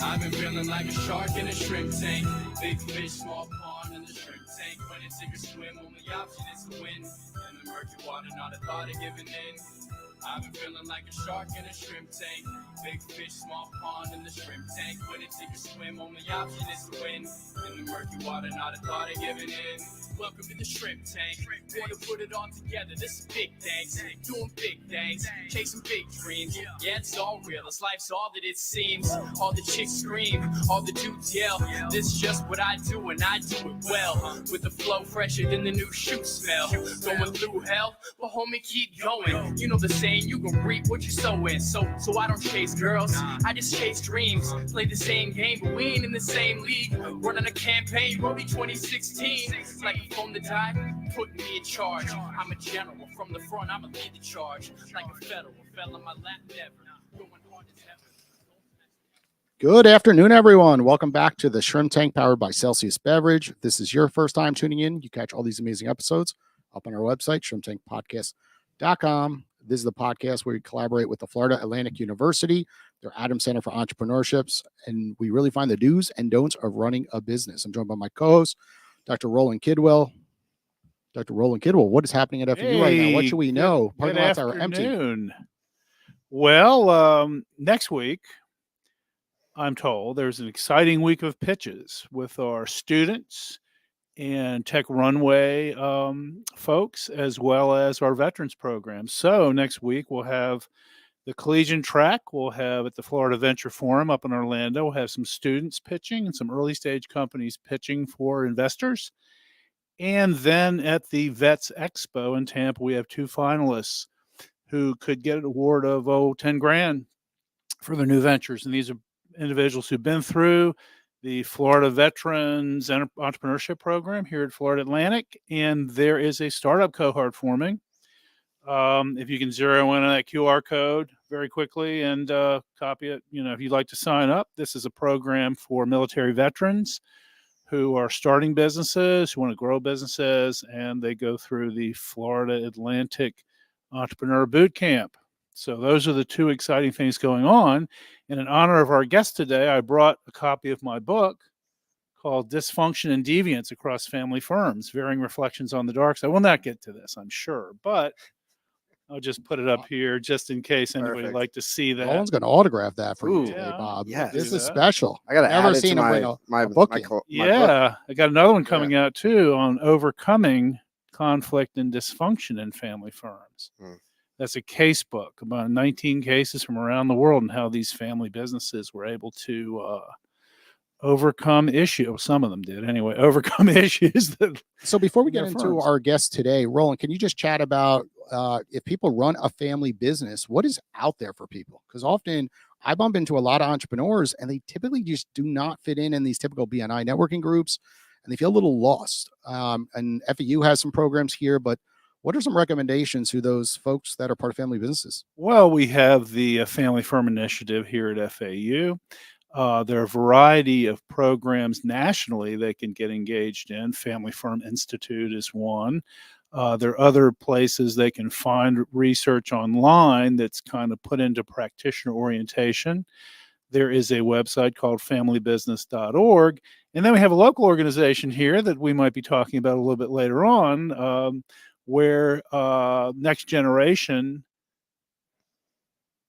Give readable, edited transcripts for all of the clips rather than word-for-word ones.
I've been feeling like a shark in a shrimp tank. Big fish, small pond in the shrimp tank. When it's sink or swim, only option is to win. In the murky water, not a thought of giving in. I've been feeling like a shark in a shrimp tank. Big fish, small pond in the shrimp tank. When it's sink or swim, only option is to win. In the murky water, not a thought of giving in. Welcome to the shrimp tank. Want to put it all together. This is big things. Doing big things. Chasing big dreams. Yeah, it's all real. This life's all that it seems. All the chicks scream. All the dudes yell. This is just what I do, and I do it well. With the flow fresher than the new shoe smell. Going through hell, but homie, keep going. You know the saying, you can reap what you sow in. So I don't chase girls. I just chase dreams. Play the same game, but we ain't in the same league. Running a campaign, early 2016. Like from the die, put me in charge. I'm a general from the front, I'ma lead the charge. Like a federal, fell on my lap never. Going hard as ever. Good afternoon, everyone. Welcome back to the Shrimp Tank powered by Celsius Beverage. If this is your first time tuning in, you catch all these amazing episodes up on our website, shrimptankpodcast.com. This is the podcast where we collaborate with the Florida Atlantic University, their Adams Center for Entrepreneurships, and we really find the do's and don'ts of running a business. I'm joined by my co-host, Dr. Roland Kidwell. Dr. Roland Kidwell, what is happening at FAU right now? What should we know? Good afternoon. Well, next week, I'm told there's an exciting week of pitches with our students and Tech Runway folks, as well as our veterans program. So next week, we'll have the collegiate track. We'll have at the Florida Venture Forum up in Orlando. We'll have some students pitching and some early stage companies pitching for investors. And then at the Vets Expo in Tampa, we have two finalists who could get an award of 10 grand for their new ventures. And these are individuals who've been through the Florida Veterans Entrepreneurship Program here at Florida Atlantic. And there is a startup cohort forming. If you can zero in on that QR code very quickly and copy it, if you'd like to sign up, this is a program for military veterans who are starting businesses, who want to grow businesses, and they go through the Florida Atlantic Entrepreneur Boot Camp. So those are the two exciting things going on. And in honor of our guest today, I brought a copy of my book called Dysfunction and Deviance Across Family Firms, Varying Reflections on the Dark Side. I will not get to this, I'm sure, but I'll just put it up here just in case anybody would like to see that. Roland's going to autograph that for you today, Bob. Yes. This is special. I got to Never add it seen to him my, bring a my book my in. book. I got another one coming out too on overcoming conflict and dysfunction in family firms. That's a case book about 19 cases from around the world and how these family businesses were able to overcome issues. Some of them did anyway, overcome issues. So before we get into our guest today, Roland, can you just chat about if people run a family business, what is out there for people? Because often I bump into a lot of entrepreneurs and they typically just do not fit in these typical BNI networking groups and they feel a little lost. And FAU has some programs here, but what are some recommendations to those folks that are part of family businesses? Well, we have the Family Firm Initiative here at FAU. There are a variety of programs nationally they can get engaged in. Family Firm Institute is one. There are other places they can find research online that's kind of put into practitioner orientation. There is a website called familybusiness.org. And then we have a local organization here that we might be talking about a little bit later on, where next generation,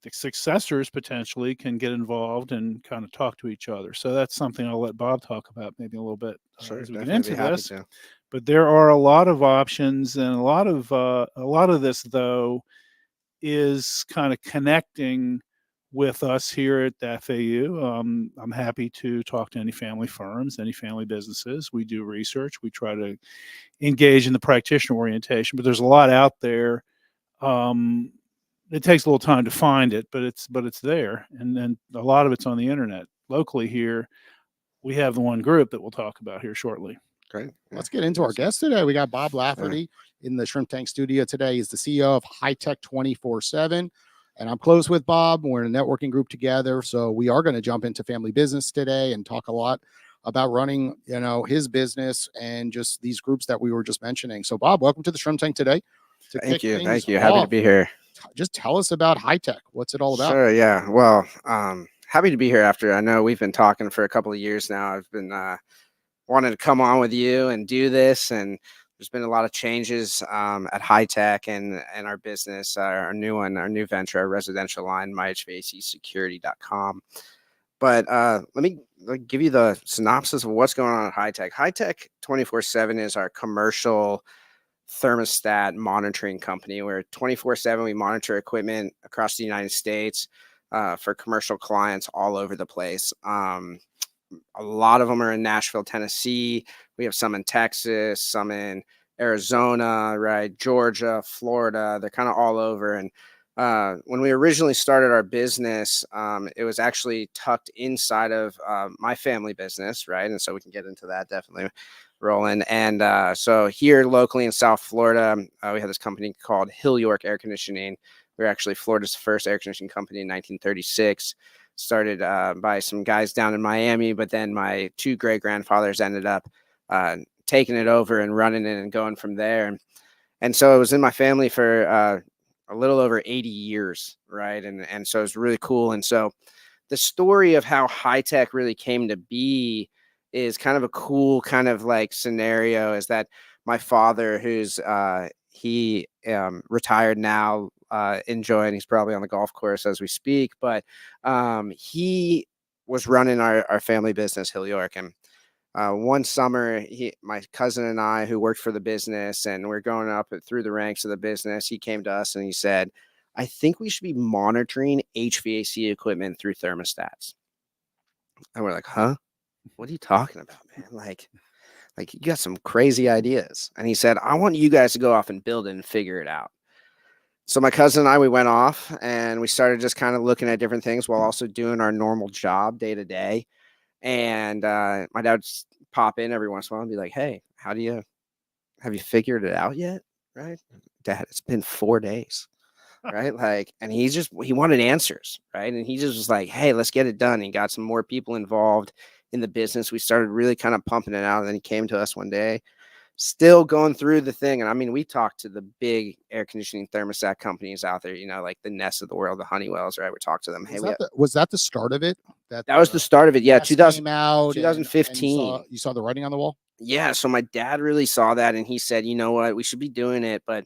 the successors potentially can get involved and kind of talk to each other. So that's something I'll let Bob talk about maybe a little bit as we get into this. But there are a lot of options, and a lot of this though is kind of connecting with us here at the FAU. I'm happy to talk to any family firms, any family businesses. We do research. We try to engage in the practitioner orientation, but there's a lot out there. It takes a little time to find it, but it's there, and then a lot of it's on the internet. Locally here, we have the one group that we'll talk about here shortly. Great. Let's get into our guest today. We got Bob Lafferty in the Shrimp Tank studio today. He's the CEO of HYTECH 24/7. And I'm close with Bob. We're in a networking group together. So we are going to jump into family business today and talk a lot about running, his business and just these groups that we were just mentioning. So Bob, welcome to the Shrimp Tank today. Thank you. Happy to be here. Just tell us about HYTECH. What's it all about? Sure. Yeah. Well, happy to be here after. I know we've been talking for a couple of years now. I've been wanting to come on with you and do this, and there's been a lot of changes at HYTECH and our business, our new venture, our residential line, myhvacsecurity.com. But let me give you the synopsis of what's going on at HYTECH. HYTECH 24/7 is our commercial thermostat monitoring company. We're 24/7. We monitor equipment across the United States for commercial clients all over the place. A lot of them are in Nashville, Tennessee. We have some in Texas, some in Arizona, right? Georgia, Florida. They're kind of all over. And when we originally started our business, it was actually tucked inside of my family business, right? And so we can get into that definitely, Roland. And so here locally in South Florida, we have this company called Hill York Air Conditioning. We're actually Florida's first air conditioning company in 1936. Started by some guys down in Miami, but then my two great grandfathers ended up taking it over and running it and going from there. And so it was in my family for a little over 80 years, right? And so it's really cool. And so the story of how HYTECH really came to be is kind of a cool kind of like scenario, is that my father, who's he retired now, enjoying, he's probably on the golf course as we speak, but he was running our family business, Hill York. And one summer, my cousin and I, who worked for the business and we're going up through the ranks of the business, he came to us and he said, I think we should be monitoring HVAC equipment through thermostats. And we're like, huh? What are you talking about, man? Like you got some crazy ideas. And he said, I want you guys to go off and build it and figure it out. So my cousin and I, we went off and we started just kind of looking at different things while also doing our normal job day to day. And my dad would pop in every once in a while and be like, hey, have you figured it out yet? Right? Dad, it's been 4 days. Right? Like, and he wanted answers. Right. And he just was like, hey, let's get it done. He got some more people involved in the business. We started really kind of pumping it out. And then he came to us one day, still going through the thing. And I mean, we talked to the big air conditioning thermostat companies out there, like the Nest of the world, the Honeywells, right? We talked to them. Hey, was that the start of it? That was the start of it. Yeah. 2015. And you saw the writing on the wall. Yeah. So my dad really saw that and he said, you know what, we should be doing it, but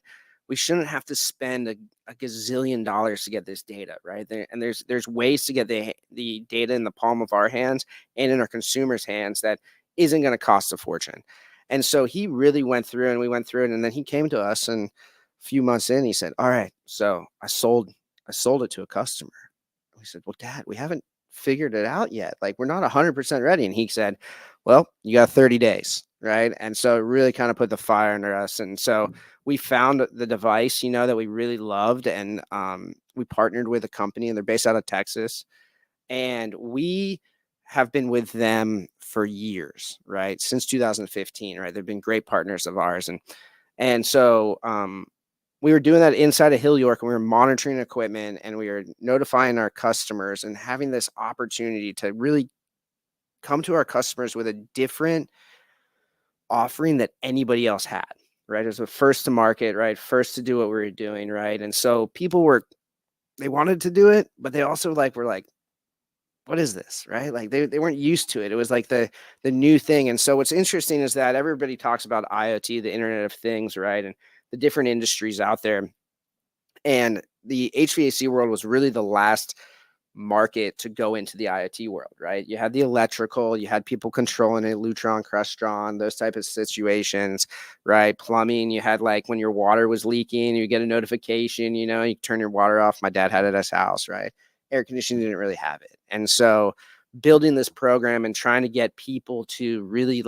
we shouldn't have to spend a gazillion dollars to get this data, right? And there's ways to get the data in the palm of our hands and in our consumers' hands that isn't going to cost a fortune. And so he really went through and we went through it. And then he came to us and a few months in, he said, all right, so I sold it to a customer. We said, well, Dad, we haven't figured it out yet. Like, we're not 100% ready. And he said, well, you got 30 days. Right. And so it really kind of put the fire under us. And so we found the device, that we really loved. And we partnered with a company and they're based out of Texas. And we have been with them for years, right? Since 2015, right? They've been great partners of ours. And so we were doing that inside of Hill York and we were monitoring equipment and we were notifying our customers and having this opportunity to really come to our customers with a different offering that anybody else had, right? It was the first to market, right? First to do what we were doing, right? And so people they wanted to do it, but they also were like, what is this, right? Like they weren't used to it. It was like the new thing. And so what's interesting is that everybody talks about IoT, the Internet of Things, right? And the different industries out there. And the HVAC world was really the last market to go into the IoT world, right? You had the electrical, you had people controlling it, Lutron, Crestron, those type of situations, right? Plumbing, you had like when your water was leaking, you get a notification, you turn your water off. My dad had it at his house, right? Air conditioning didn't really have it. And so building this program and trying to get people to really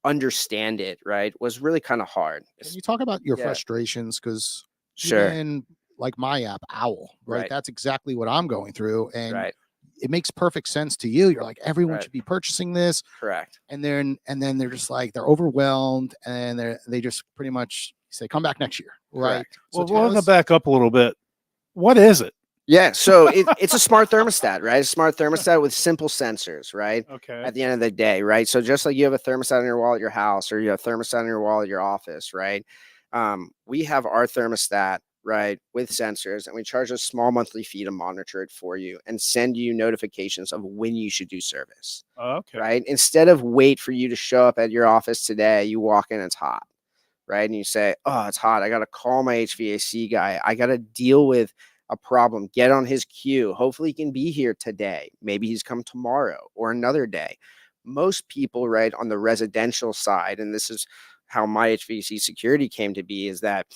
understand it, right, was really kind of hard. Can you talk about your frustrations? Because sure. Even like my app, Owl, right? That's exactly what I'm going through. And it makes perfect sense to you. You're like, everyone should be purchasing this. Correct. And then they're just like, they're overwhelmed and they just pretty much say, come back next year. Right. Correct. So well, we're going to back up a little bit. What is it? Yeah. So it's a smart thermostat, right? A smart thermostat with simple sensors, right? Okay. At the end of the day, right? So just like you have a thermostat on your wall at your house or you have a thermostat on your wall at your office, right? We have our thermostat right, with sensors, and we charge a small monthly fee to monitor it for you and send you notifications of when you should do service, Okay. right? Instead of wait for you to show up at your office today, you walk in, it's hot, right? And you say, oh, it's hot. I got to call my HVAC guy. I got to deal with a problem, get on his queue. Hopefully he can be here today. Maybe he's come tomorrow or another day. Most people, right, on the residential side, and this is how my HVAC security came to be, is that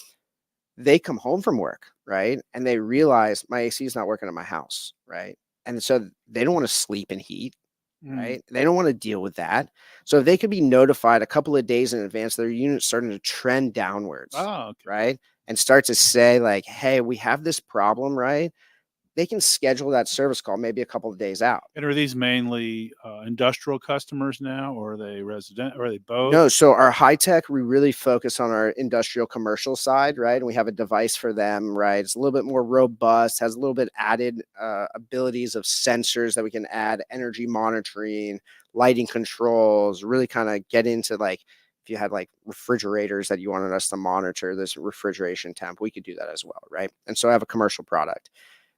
they come home from work, right? And they realize my AC is not working at my house, right? And so they don't want to sleep in heat, right? They don't want to deal with that. So if they could be notified a couple of days in advance, their unit's starting to trend downwards, Oh, okay. right? And start to say like, hey, we have this problem, right? They can schedule that service call maybe a couple of days out. And are these mainly industrial customers now, or are they resident, or are they both? No, so our HYTECH, we really focus on our industrial commercial side, right? And we have a device for them, right? It's a little bit more robust, has a little bit added abilities of sensors that we can add, energy monitoring, lighting controls, really kind of get into like, if you had like refrigerators that you wanted us to monitor this refrigeration temp, we could do that as well, right? And so I have a commercial product.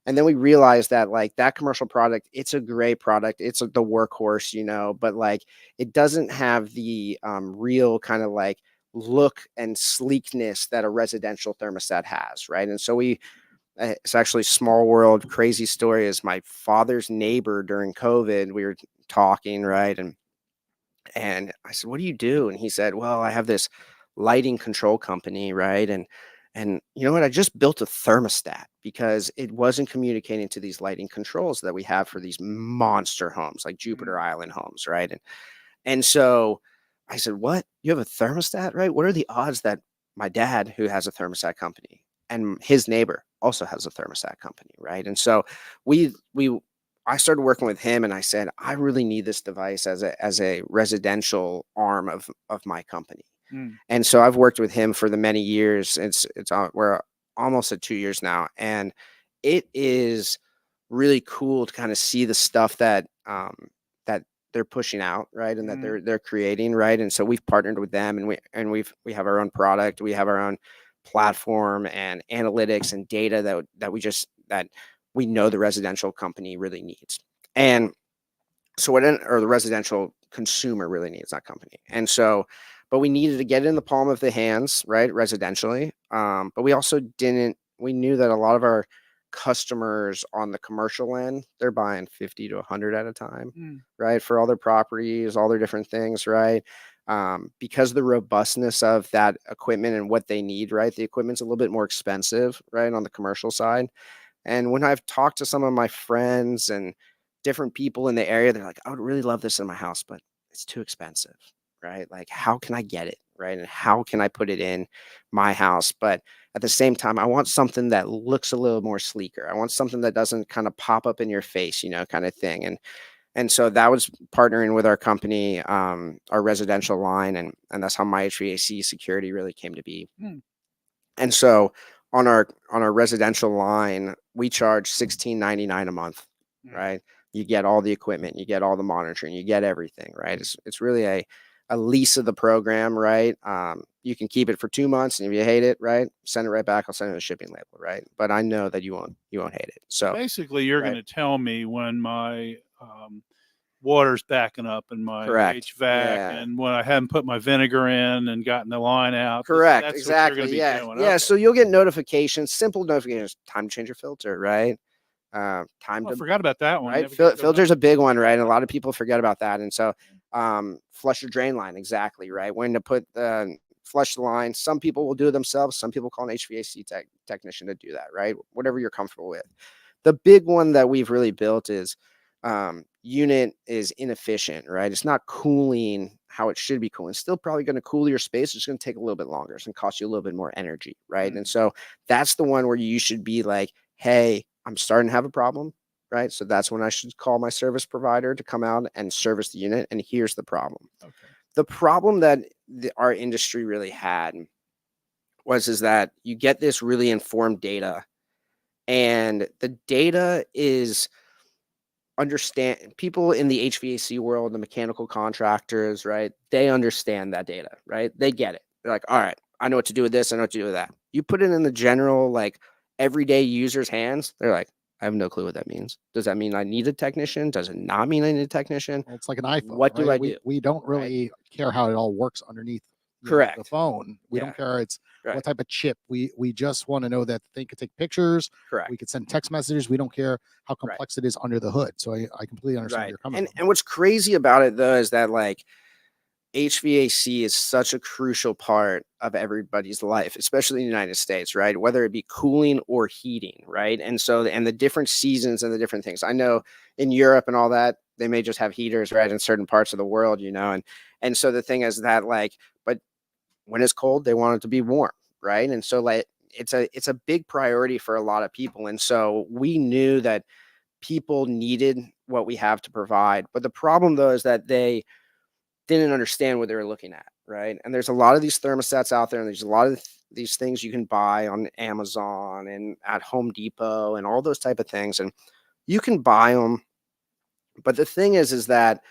And then we realized that like that commercial product, it's a great product. It's the workhorse, you know, but like it doesn't have the real kind of like look and sleekness that a residential thermostat has, right? And so it's actually small world crazy story is my father's neighbor during COVID. We were talking, right? And I said, what do you do? And he said, well, I have this lighting control company, right? And you know what? I just built a thermostat because it wasn't communicating to these lighting controls that we have for these monster homes like Jupiter Island homes, right? And so I said, what? You have a thermostat, right? What are the odds that my dad, who has a thermostat company, and his neighbor also has a thermostat company, right? And so I started working with him, and I said, I really need this device as a residential arm of my company. And so I've worked with him for the many years. We're almost at 2 years now, and it is really cool to kind of see the stuff that that they're pushing out, right, and that they're creating, right. And so we've partnered with them, and we have our own product, we have our own platform and analytics and data that we know the residential company really needs, and so or the residential consumer really needs, that company. And so, but we needed to get it in the palm of the hands, right, residentially. But we also we knew that a lot of our customers on the commercial end, they're buying 50 to 100 at a time, right, for all their properties, all their different things, right? Because of the robustness of that equipment and what they need, right? The equipment's a little bit more expensive, right, on the commercial side. And when I've talked to some of my friends and different people in the area, they're like, I would really love this in my house, but it's too expensive, right? Like, how can I get it, right? And how can I put it in my house? But at the same time, I want something that looks a little more sleeker. I want something that doesn't kind of pop up in your face, you know, kind of thing. And so that was partnering with our company, our residential line, and that's how my HVAC security really came to be. And so on our residential line, we charge $16.99 a month, right? You get all the equipment, you get all the monitoring, you get everything, right? It's really a lease of the program, right? You can keep it for 2 months, and if you hate it, right, send it right back. I'll send it a shipping label, right? But I know that you won't hate it. So basically, you're right. going to tell me when my water's backing up in my Correct. HVAC, Yeah. and when I haven't put my vinegar in and gotten the line out. Correct. That's Exactly. what you're going to be Yeah. doing. Yeah. Okay. So you'll get notifications, simple notifications, time to change your filter, right? Time I to forgot about that one. right. Never got to Filter's that. a big one, right? And a lot of people forget about that. And so flush your drain line, exactly, right? When to put flush the line. Some people will do it themselves. Some people call an HVAC technician to do that, right? Whatever you're comfortable with. The big one that we've really built is unit is inefficient, right? It's not cooling how it should be cooling. It's still probably going to cool your space. It's going to take a little bit longer. It's going to cost you a little bit more energy, right? And so that's the one where you should be like, hey, I'm starting to have a problem, right? So that's when I should call my service provider to come out and service the unit. And here's the problem. Okay. The problem that our industry really had is that you get this really informed data, and the data is understand people in the HVAC world, the mechanical contractors, right? They understand that data, right? They get it. They're like, all right, I know what to do with this. I know what to do with that. You put it in the general, like everyday user's hands. They're like, I have no clue what that means. Does that mean I need a technician? Does it not mean I need a technician? Well, it's like an iPhone. What do right? I do? We don't Right. really care how it all works underneath the Correct. phone. We Yeah. don't care it's Right. what type of chip. We just want to know that they could take pictures. Correct. We could send text messages. We don't care how Right. complex it is under the hood. So I completely understand where Right. you're coming And from. and what's crazy about it though is that like HVAC is such a crucial part of everybody's life, especially in the United States, right? Whether it be cooling or heating, right? And so, and the different seasons and the different things. I know in Europe and all that, they may just have heaters, right, in certain parts of the world, you know, and so the thing is that like, but when it's cold, they want it to be warm, right? And so like it's a big priority for a lot of people, and so we knew that people needed what we have to provide. But the problem though is that they didn't understand what they were looking at, right? And there's a lot of these thermostats out there, and there's a lot of these things you can buy on Amazon and at Home Depot and all those type of things, and you can buy them. But the thing is that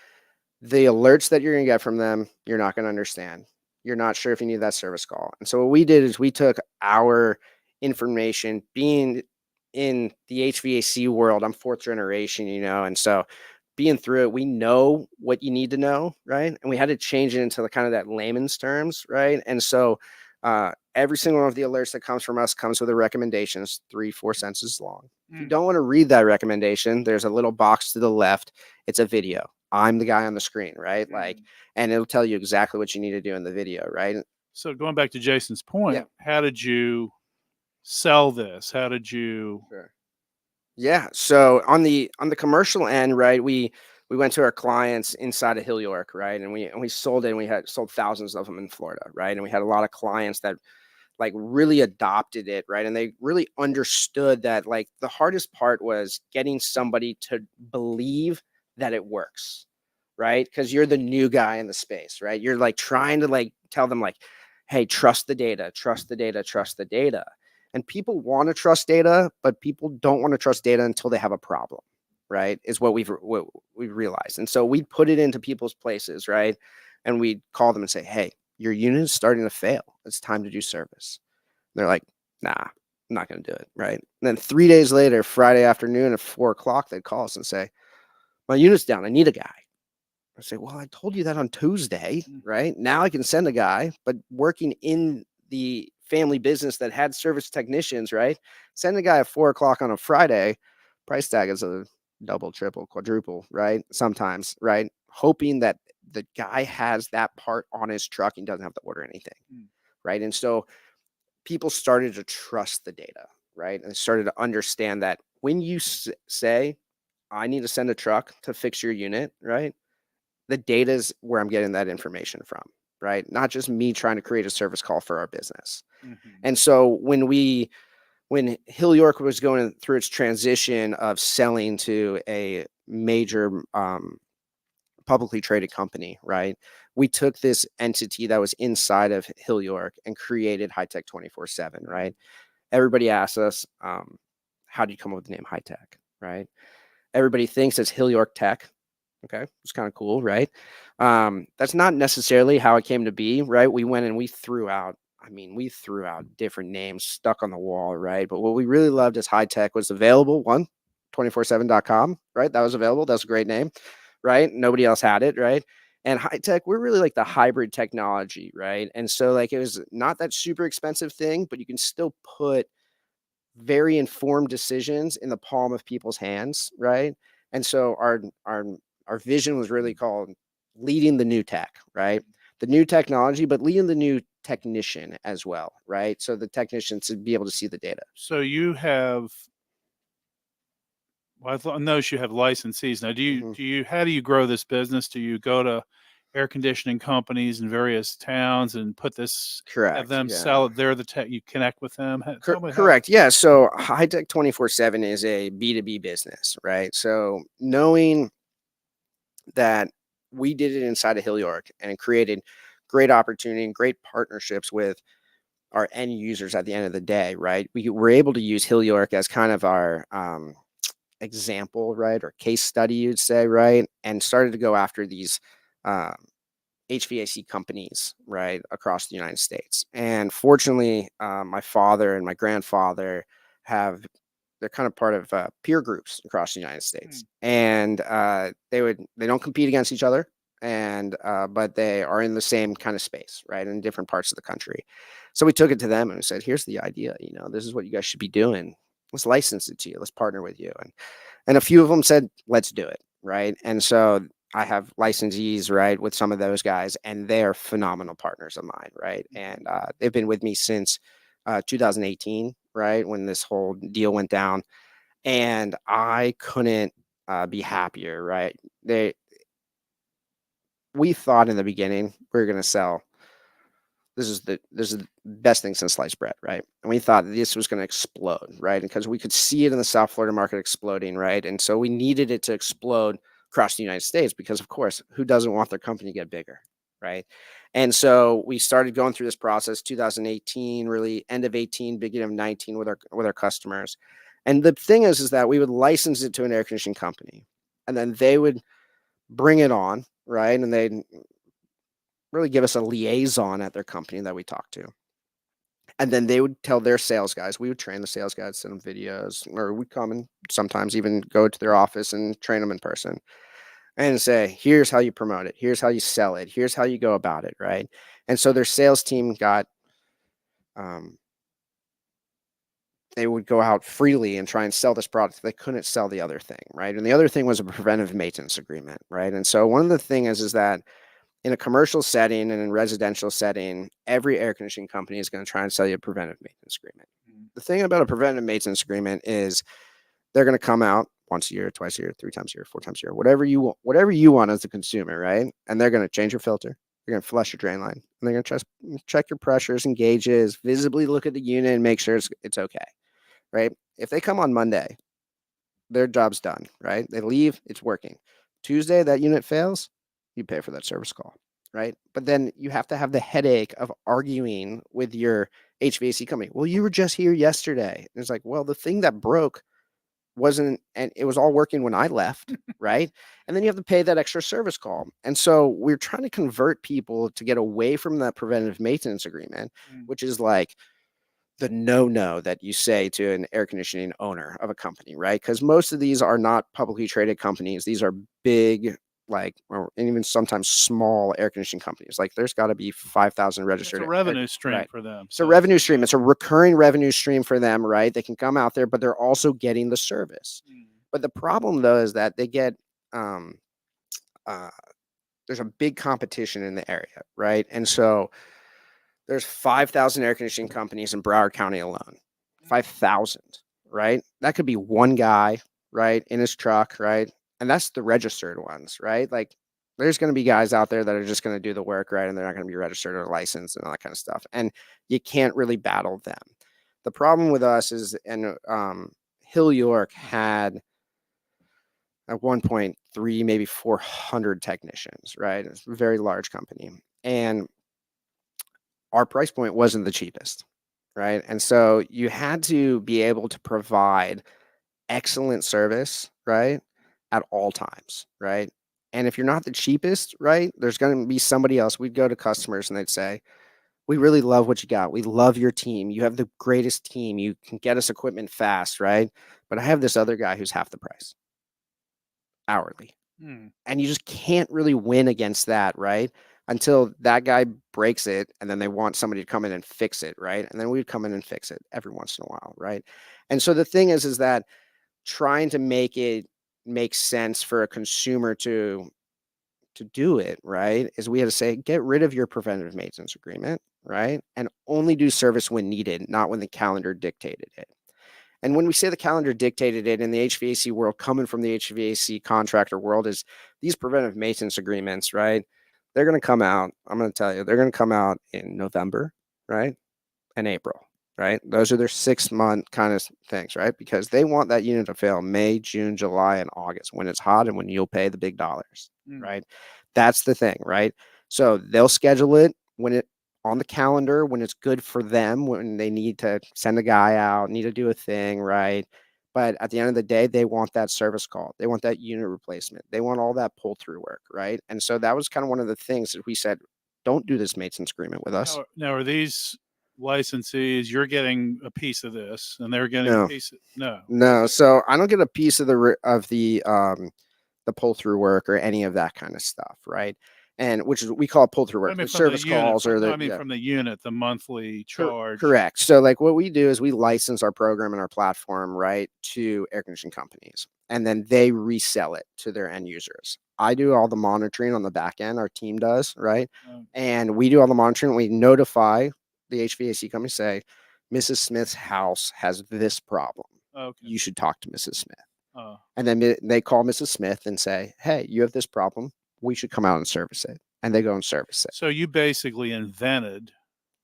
the alerts that you're going to get from them, you're not going to understand. You're not sure if you need that service call. And so what we did is we took our information, being in the HVAC world. I'm fourth generation, you know, and so being through it, we know what you need to know, right? And we had to change it into the kind of that layman's terms, right? And so every single one of the alerts that comes from us comes with a recommendation. It's 3-4 sentences long. If you don't want to read that recommendation, there's a little box to the left. It's a video. I'm the guy on the screen, right? Like, and it'll tell you exactly what you need to do in the video, right? So going back to Jason's point, Yeah. how did you sell this? How did you? Sure. Yeah. So on the commercial end, right, we went to our clients inside of Hill York, right, and we sold it, and we had sold thousands of them in Florida, right, and we had a lot of clients that like really adopted it, right, and they really understood that like the hardest part was getting somebody to believe that it works, right, because you're the new guy in the space, right, you're like trying to like tell them like, hey, trust the data, trust the data, trust the data. And people want to trust data, but people don't want to trust data until they have a problem, right? Is what we've realized. And so we put it into people's places, right? And we call them and say, hey, your unit is starting to fail. It's time to do service. And they're like, nah, I'm not going to do it, right? And then 3 days later, Friday afternoon at 4 o'clock, they'd call us and say, my unit's down. I need a guy. I say, well, I told you that on Tuesday, right? Now I can send a guy, but working in the family business that had service technicians, right? Send a guy at 4 o'clock on a Friday, price tag is a double, triple, quadruple, right? Sometimes, right? Hoping that the guy has that part on his truck and doesn't have to order anything, right? And so people started to trust the data, right? And started to understand that when you say, I need to send a truck to fix your unit, right? The data is where I'm getting that information from, right? Not just me trying to create a service call for our business. And so when Hill York was going through its transition of selling to a major publicly traded company, right? We took this entity that was inside of Hill York and created HYTECH 24/7, right? Everybody asks us, how do you come up with the name HYTECH, right? Everybody thinks it's Hill York Tech. Okay, it's kind of cool, right? That's not necessarily how it came to be, right? We went and we threw out different names stuck on the wall, right? But what we really loved is HYTECH was available. 247.com, right? That was available. That's a great name, right? Nobody else had it, right? And HYTECH, we're really like the hybrid technology, right? And so like it was not that super expensive thing, but you can still put very informed decisions in the palm of people's hands, right? And so our vision was really called leading the new tech, right? The new technology, but leading the new technician as well, right? So the technicians to be able to see the data. So you have, well, I notice you have licensees now. How do you grow this business? Do you go to air conditioning companies in various towns and put this, Correct. have them yeah. sell it? They're the tech, you connect with them. Correct. Yeah. So HYTECH 24/7 is a B2B business, right? So knowing that we did it inside of Hill York and created great opportunity and great partnerships with our end users at the end of the day, right? We were able to use Hill York as kind of our example, right? Or case study, you'd say, right? And started to go after these HVAC companies, right, across the United States. And fortunately, my father and my grandfather they're kind of part of peer groups across the United States, and they don't compete against each other, and but they are in the same kind of space, right, in different parts of the country. So we took it to them and we said, here's the idea, this is what you guys should be doing. Let's license it to you. Let's partner with you. And a few of them said, let's do it, right? And so I have licensees, right, with some of those guys, and they are phenomenal partners of mine, right? And they've been with me since 2018, right, when this whole deal went down, and I couldn't be happier, right? We thought in the beginning we were going to sell. This is the best thing since sliced bread, right? And we thought this was going to explode, right? Because we could see it in the South Florida market exploding, right? And so we needed it to explode across the United States because, of course, who doesn't want their company to get bigger, right? And so we started going through this process, 2018, really end of 18, beginning of 19, with our customers. And the thing is that we would license it to an air conditioning company, and then they would bring it on, right? And they'd really give us a liaison at their company that we talked to. And then they would tell their sales guys, we would train the sales guys, send them videos, or we'd come and sometimes even go to their office and train them in person and say, here's how you promote it. Here's how you sell it. Here's how you go about it, right? And so their sales team they would go out freely and try and sell this product. They couldn't sell the other thing, right? And the other thing was a preventive maintenance agreement, right? And so one of the things is that in a commercial setting and in residential setting, every air conditioning company is going to try and sell you a preventive maintenance agreement. The thing about a preventive maintenance agreement is they're going to come out once a year, twice a year, 3 times a year, 4 times a year, whatever you want as a consumer, right? And they're going to change your filter. They're going to flush your drain line. And they're going to check your pressures and gauges, visibly look at the unit and make sure it's okay, right? If they come on Monday, their job's done, right? They leave, it's working. Tuesday, that unit fails, you pay for that service call, right? But then you have to have the headache of arguing with your HVAC company. Well, you were just here yesterday. And it's like, well, the thing that broke wasn't, and it was all working when I left, right? And then you have to pay that extra service call. And so we're trying to convert people to get away from that preventative maintenance agreement, which is like the no that you say to an air conditioning owner of a company, right? Because most of these are not publicly traded companies. These are big, and even sometimes small air conditioning companies. Like there's got to be 5,000 registered. It's a revenue stream for them. It's a revenue stream. It's a recurring revenue stream for them, right? They can come out there, but they're also getting the service. But the problem though is that they get there's a big competition in the area, right? And so there's 5,000 air conditioning companies in Broward County alone. 5,000, right? That could be one guy, right, in his truck, right? And that's the registered ones, right? Like there's going to be guys out there that are just going to do the work, right? And they're not going to be registered or licensed and all that kind of stuff. And you can't really battle them. The problem with us is, and Hill York had at 1.3, maybe 400 technicians, right? It's a very large company. And our price point wasn't the cheapest, right? And so you had to be able to provide excellent service, right, at all times, right? And if you're not the cheapest, right, there's going to be somebody else. We'd go to customers and they'd say, we really love what you got. We love your team. You have the greatest team. You can get us equipment fast, right? But I have this other guy who's half the price hourly. And you just can't really win against that, right? Until that guy breaks it, and then they want somebody to come in and fix it, right? And then we'd come in and fix it every once in a while, right? And so the thing is that trying to make it make sense for a consumer to do it, right, is we had to say, get rid of your preventative maintenance agreement, right? And only do service when needed, not when the calendar dictated it. And when we say the calendar dictated it in the HVAC world, coming from the HVAC contractor world, is these preventive maintenance agreements, right? They're going to come out. I'm going to tell you, they're going to come out in November, right? And April, right? Those are their 6-month kind of things, right? Because they want that unit to fail May, June, July, and August when it's hot and when you'll pay the big dollars, right? That's the thing, right? So they'll schedule it when it on the calendar, when it's good for them, when they need to send a guy out, need to do a thing, right? But at the end of the day, they want that service call. They want that unit replacement. They want all that pull through work, right? And so that was kind of one of the things that we said, don't do this maintenance agreement with us. Now, are these licensees, you're getting a piece of this and they're getting No. a piece of, no. No, so I don't get a piece of the pull through work or any of that kind of stuff, right? And which is we call pull through work, I mean, the from service the unit, calls or the from the unit, the monthly charge. correct. So like what we do is we license our program and our platform, right, to air conditioning companies, and then they resell it to their end users. I do all the monitoring on the back end, our team does, right? And we do all the monitoring. We notify the HVAC company, say, Mrs. Smith's house has this problem. Okay. You should talk to Mrs. Smith. And then they call Mrs. Smith and say, hey, you have this problem. We should come out and service it. And they go and service it. So you basically invented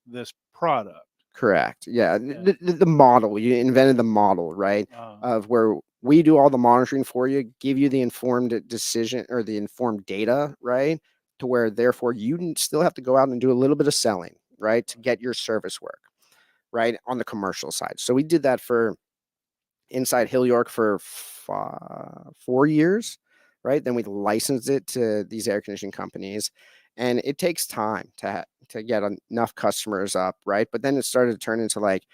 this product. Correct. Yeah. The model, you invented the model, right? Of where we do all the monitoring for you, give you the informed decision or the informed data, right? To where therefore you still have to go out and do a little bit of selling, right? To get your service work, right? On the commercial side. So we did that for inside Hill York for 4 years, right? Then we licensed it to these air conditioning companies, and it takes time to get enough customers up, right? But then it started to turn into like,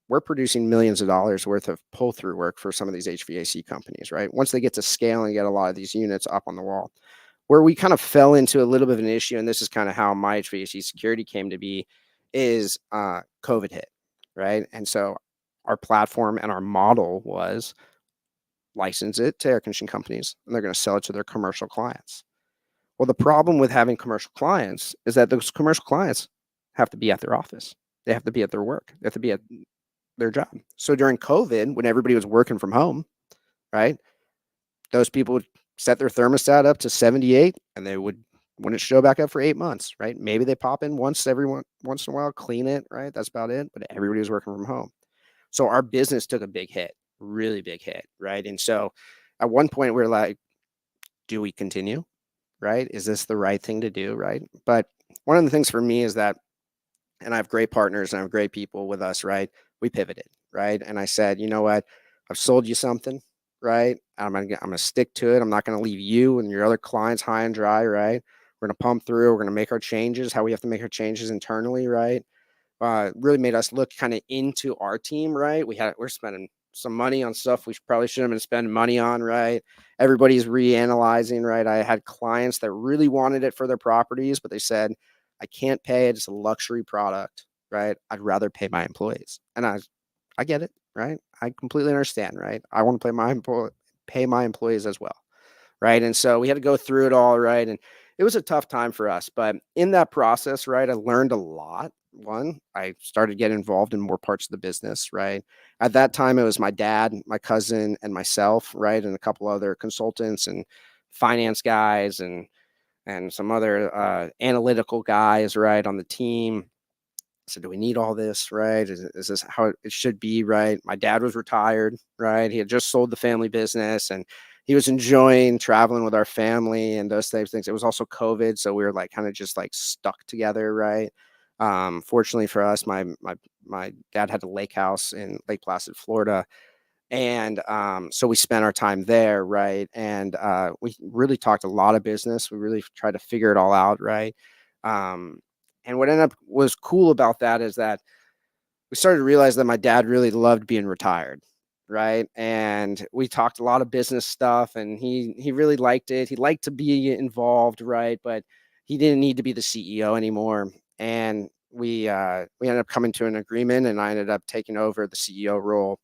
we're producing millions of dollars worth of pull through work for some of these HVAC companies, right? Once they get to scale and get a lot of these units up on the wall, where we kind of fell into a little bit of an issue, and this is kind of how my HVAC security came to be, is COVID hit, right? And so our platform and our model was license it to air conditioning companies, and they're going to sell it to their commercial clients. Well, the problem with having commercial clients is that those commercial clients have to be at their office. They have to be at their work. They have to be at their job. So during COVID, when everybody was working from home, right, those people would set their thermostat up to 78 and they wouldn't show back up for 8 months, right? Maybe they pop in once in a while, clean it, right? That's about it. But everybody was working from home. So our business took a big hit, really big hit, right? And so at one point we were like, do we continue, right? Is this the right thing to do, right? But one of the things for me is that, and I have great partners and I have great people with us, right? We pivoted, right? And I said, you know what? I've sold you something, right? I'm gonna stick to it. I'm not gonna leave you and your other clients high and dry, right? We're gonna pump through. We're gonna make our changes, how we have to make our changes internally, right? Really made us look kind of into our team, right? We're spending some money on stuff we probably shouldn't have been spending money on, right? Everybody's reanalyzing, right? I had clients that really wanted it for their properties, but they said, I can't pay it. It's a luxury product, right? I'd rather pay my employees. And I get it, right? I completely understand, right? I want to pay my employees as well, right? And so we had to go through it all, right? And it was a tough time for us, but in that process, right, I learned a lot. One, I started getting involved in more parts of the business, right? At that time, it was my dad, my cousin, and myself, right? And a couple other consultants and finance guys and some other analytical guys, right, on the team. So do we need all this, right? Is this how it should be, right? My dad was retired, right? He had just sold the family business and he was enjoying traveling with our family and those types of things. It was also COVID, so we were like kind of just like stuck together, right? Fortunately for us, my dad had a lake house in Lake Placid, Florida. And so we spent our time there, right? And we really talked a lot of business. We really tried to figure it all out, right? And what ended up was cool about that is that we started to realize that my dad really loved being retired, right? And we talked a lot of business stuff, and he really liked it. He liked to be involved, right? But he didn't need to be the CEO anymore. And we ended up coming to an agreement, and I ended up taking over the CEO role.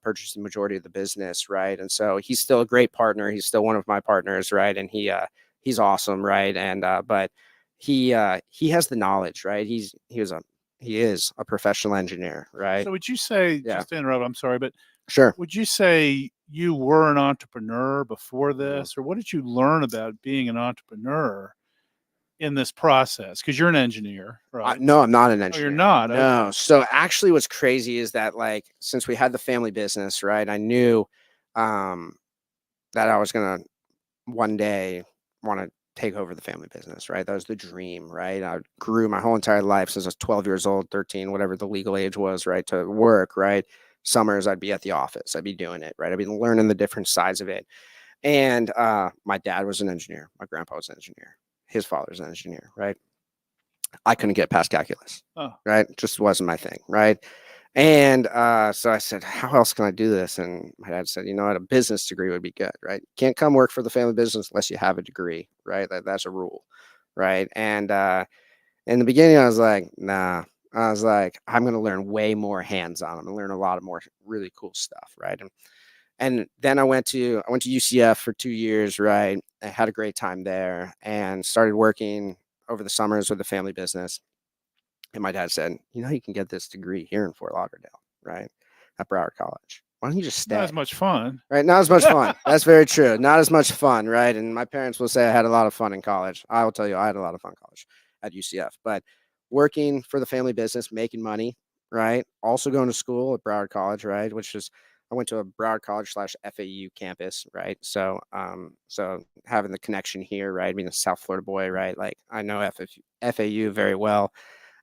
Purchased the majority of the business, right? And so he's still a great partner. He's still one of my partners, right? And he's awesome, right? And but he has the knowledge, right? He is a professional engineer, right? So would you say, Yeah. just to interrupt, I'm sorry, but Sure. would you say you were an entrepreneur before this, or what did you learn about being an entrepreneur in this process? Because you're an engineer, right? No, I'm not an engineer. Oh, you're not? No. Okay. So actually what's crazy is that like, since we had the family business, right, I knew that I was going to one day want to take over the family business, right? That was the dream, right? I grew my whole entire life since I was 12 years old, 13, whatever the legal age was, right, to work, right? summers I'd be at the office. I'd be doing it, right? I'd be learning the different sides of it. And my dad was an engineer. My grandpa was an engineer. His father's an engineer, right? I couldn't get past calculus, right? Just wasn't my thing, right? And so I said, how else can I do this? And my dad said, you know what, a business degree would be good, right? Can't come work for the family business unless you have a degree, right? That's a rule, right? And in the beginning, I was like, nah. I was like, I'm going to learn way more hands-on. I'm going to learn a lot of more really cool stuff, right? And then I went to UCF for 2 years, right? I had a great time there and started working over the summers with the family business. And my dad said, you know, you can get this degree here in Fort Lauderdale, right? At Broward College. Why don't you just stay? Not as much fun. Right. Not as much fun. That's very true. Not as much fun, right? And my parents will say I had a lot of fun in college. I will tell you, I had a lot of fun in college at UCF. But working for the family business, making money, right? Also going to school at Broward College, right? Which is, I went to a Broward College / FAU campus, right? So, so having the connection here, right? Being a South Florida boy, right? Like I know FAU very well.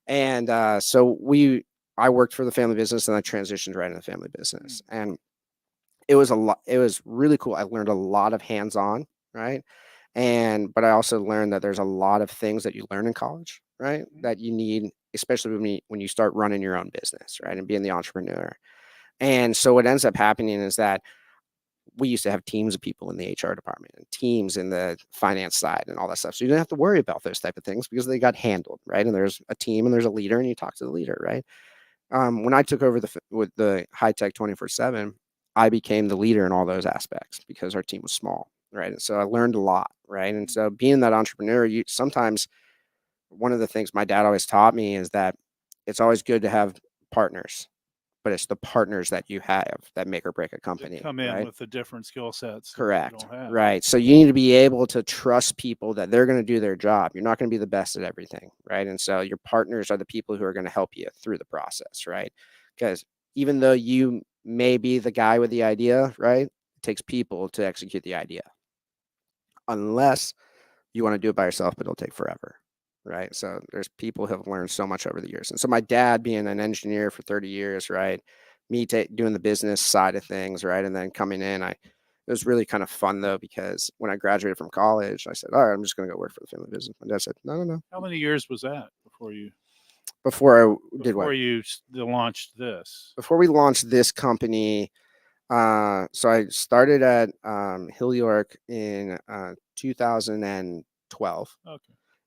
And so I worked for the family business and I transitioned right into the family business. And it was really cool. I learned a lot of hands-on, right? But I also learned that there's a lot of things that you learn in college, right? That you need, especially when you start running your own business, right? And being the entrepreneur. And so what ends up happening is that we used to have teams of people in the HR department and teams in the finance side and all that stuff. So you didn't have to worry about those type of things because they got handled, right? And there's a team and there's a leader and you talk to the leader, right? When I took over with the HYTECH 24/7, I became the leader in all those aspects because our team was small, right? And so I learned a lot, right? And so being that entrepreneur, sometimes one of the things my dad always taught me is that it's always good to have partners, but it's the partners that you have that make or break a company. Come in right? with the different skill sets. Correct. Right. So you need to be able to trust people that they're going to do their job. You're not going to be the best at everything. Right. And so your partners are the people who are going to help you through the process. Right. Because even though you may be the guy with the idea, right, it takes people to execute the idea. Unless you want to do it by yourself, but it'll take forever. Right. So there's people who have learned so much over the years. And so my dad being an engineer for 30 years, right, me doing the business side of things, right, and then coming in, it was really kind of fun though, because when I graduated from college, I said, all right, I'm just going to go work for the family business. My dad said, no. How many years was that before you launched this? Before we launched this company, so I started at Hill York in 2012. Okay.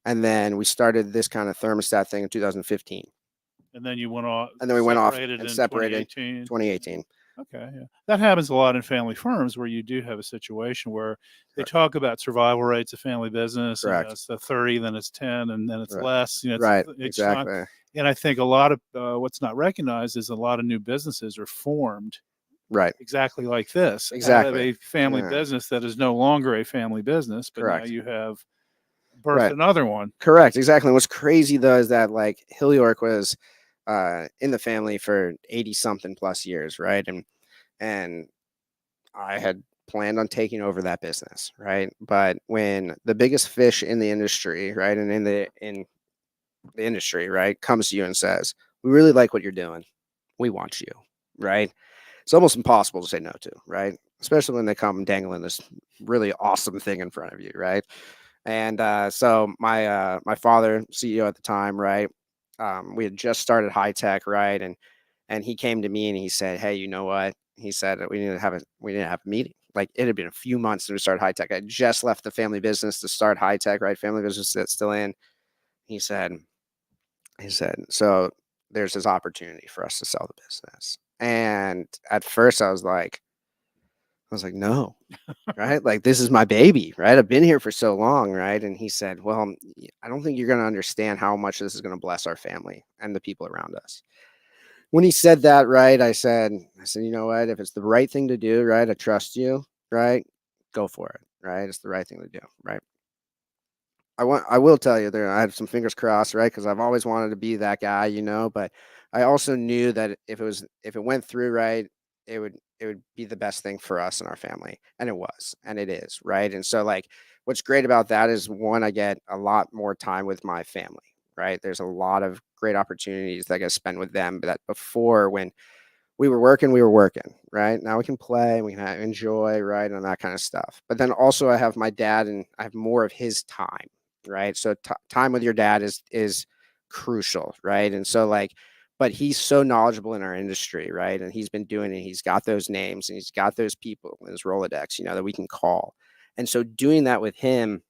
And then we started this kind of thermostat thing in 2015. And then you went off. And then we went off and separated 2018. Okay. Yeah. That happens a lot in family firms where you do have a situation where they talk about survival rates of family business. Correct. And it's the 30, then it's 10, and then it's Right. less. You know, right. It's Exactly. and I think a lot of what's not recognized is a lot of new businesses are formed. Right. Exactly like this. Exactly. Out of a family business that is no longer a family business, but Correct. now you have birthed another one. Correct. Exactly. What's crazy though is that like Hill York was in the family for 80 something plus years, right? And I had planned on taking over that business, right? But when the biggest fish in the industry, right, and in the industry, right, comes to you and says, "We really like what you're doing. We want you," right? It's almost impossible to say no to, right? Especially when they come dangling this really awesome thing in front of you, right? And so my father, CEO at the time, right, we had just started HYTECH, right, and he came to me and he said, "Hey, you know what?" He said, we need to have a meeting. Like it had been a few months since we started HYTECH. I just left the family business to start HYTECH, right? Family business that's still in. He said, so there's this opportunity for us to sell the business. And at first I was like, no, right? Like, this is my baby, right? I've been here for so long, right? And he said, well, I don't think you're going to understand how much this is going to bless our family and the people around us. When he said that, right, I said, you know what? If it's the right thing to do, right? I trust you, right? Go for it, right? It's the right thing to do, right? I will tell you there, I had some fingers crossed, right? Because I've always wanted to be that guy, you know, but I also knew that if it went through, right, it would be the best thing for us and our family. And it was, and it is, right? And so like what's great about that is one, I get a lot more time with my family, right? There's a lot of great opportunities that I get to spend with them. But that before when we were working, right? Now we can play, we can enjoy, right? And that kind of stuff. But then also I have my dad and I have more of his time, right? So time with your dad is crucial, right? And so like, but he's so knowledgeable in our industry, right? And he's been doing it. He's got those names and he's got those people in his Rolodex, that we can call. And so doing that with him,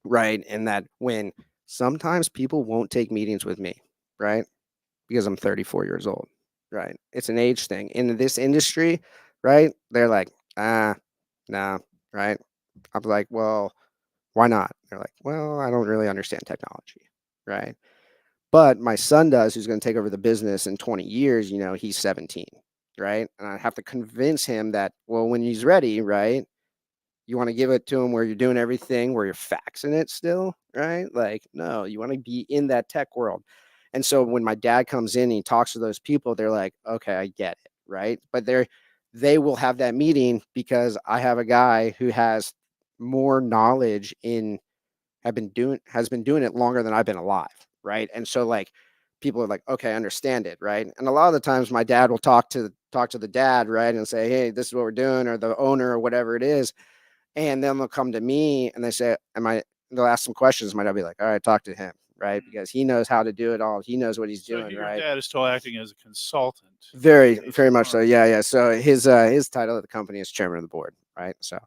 right? And that when sometimes people won't take meetings with me, right? Because I'm 34 years old, right? It's an age thing. In this industry, right? They're like, nah, right? I'm like, well, why not? They're like, well, I don't really understand technology, right? But my son does, who's going to take over the business in 20 years, he's 17, right? And I have to convince him that, well, when he's ready, right? You want to give it to him where you're doing everything, where you're faxing it still, right? Like, no, you want to be in that tech world. And so when my dad comes in and he talks to those people, they're like, okay, I get it, right? But they will have that meeting because I have a guy who has more knowledge has been doing it longer than I've been alive, right? And so like people are like, okay, I understand it, right? And a lot of the times my dad will talk to the dad, right, and say, hey, this is what we're doing, or the owner or whatever it is. And then they'll come to me and they say, they'll ask some questions. My dad will be like, all right, talk to him, right? Because he knows how to do it all. He knows what he's doing, your right? dad is still acting as a consultant. Very, very much so. Yeah. So his title at the company is chairman of the board, right? So,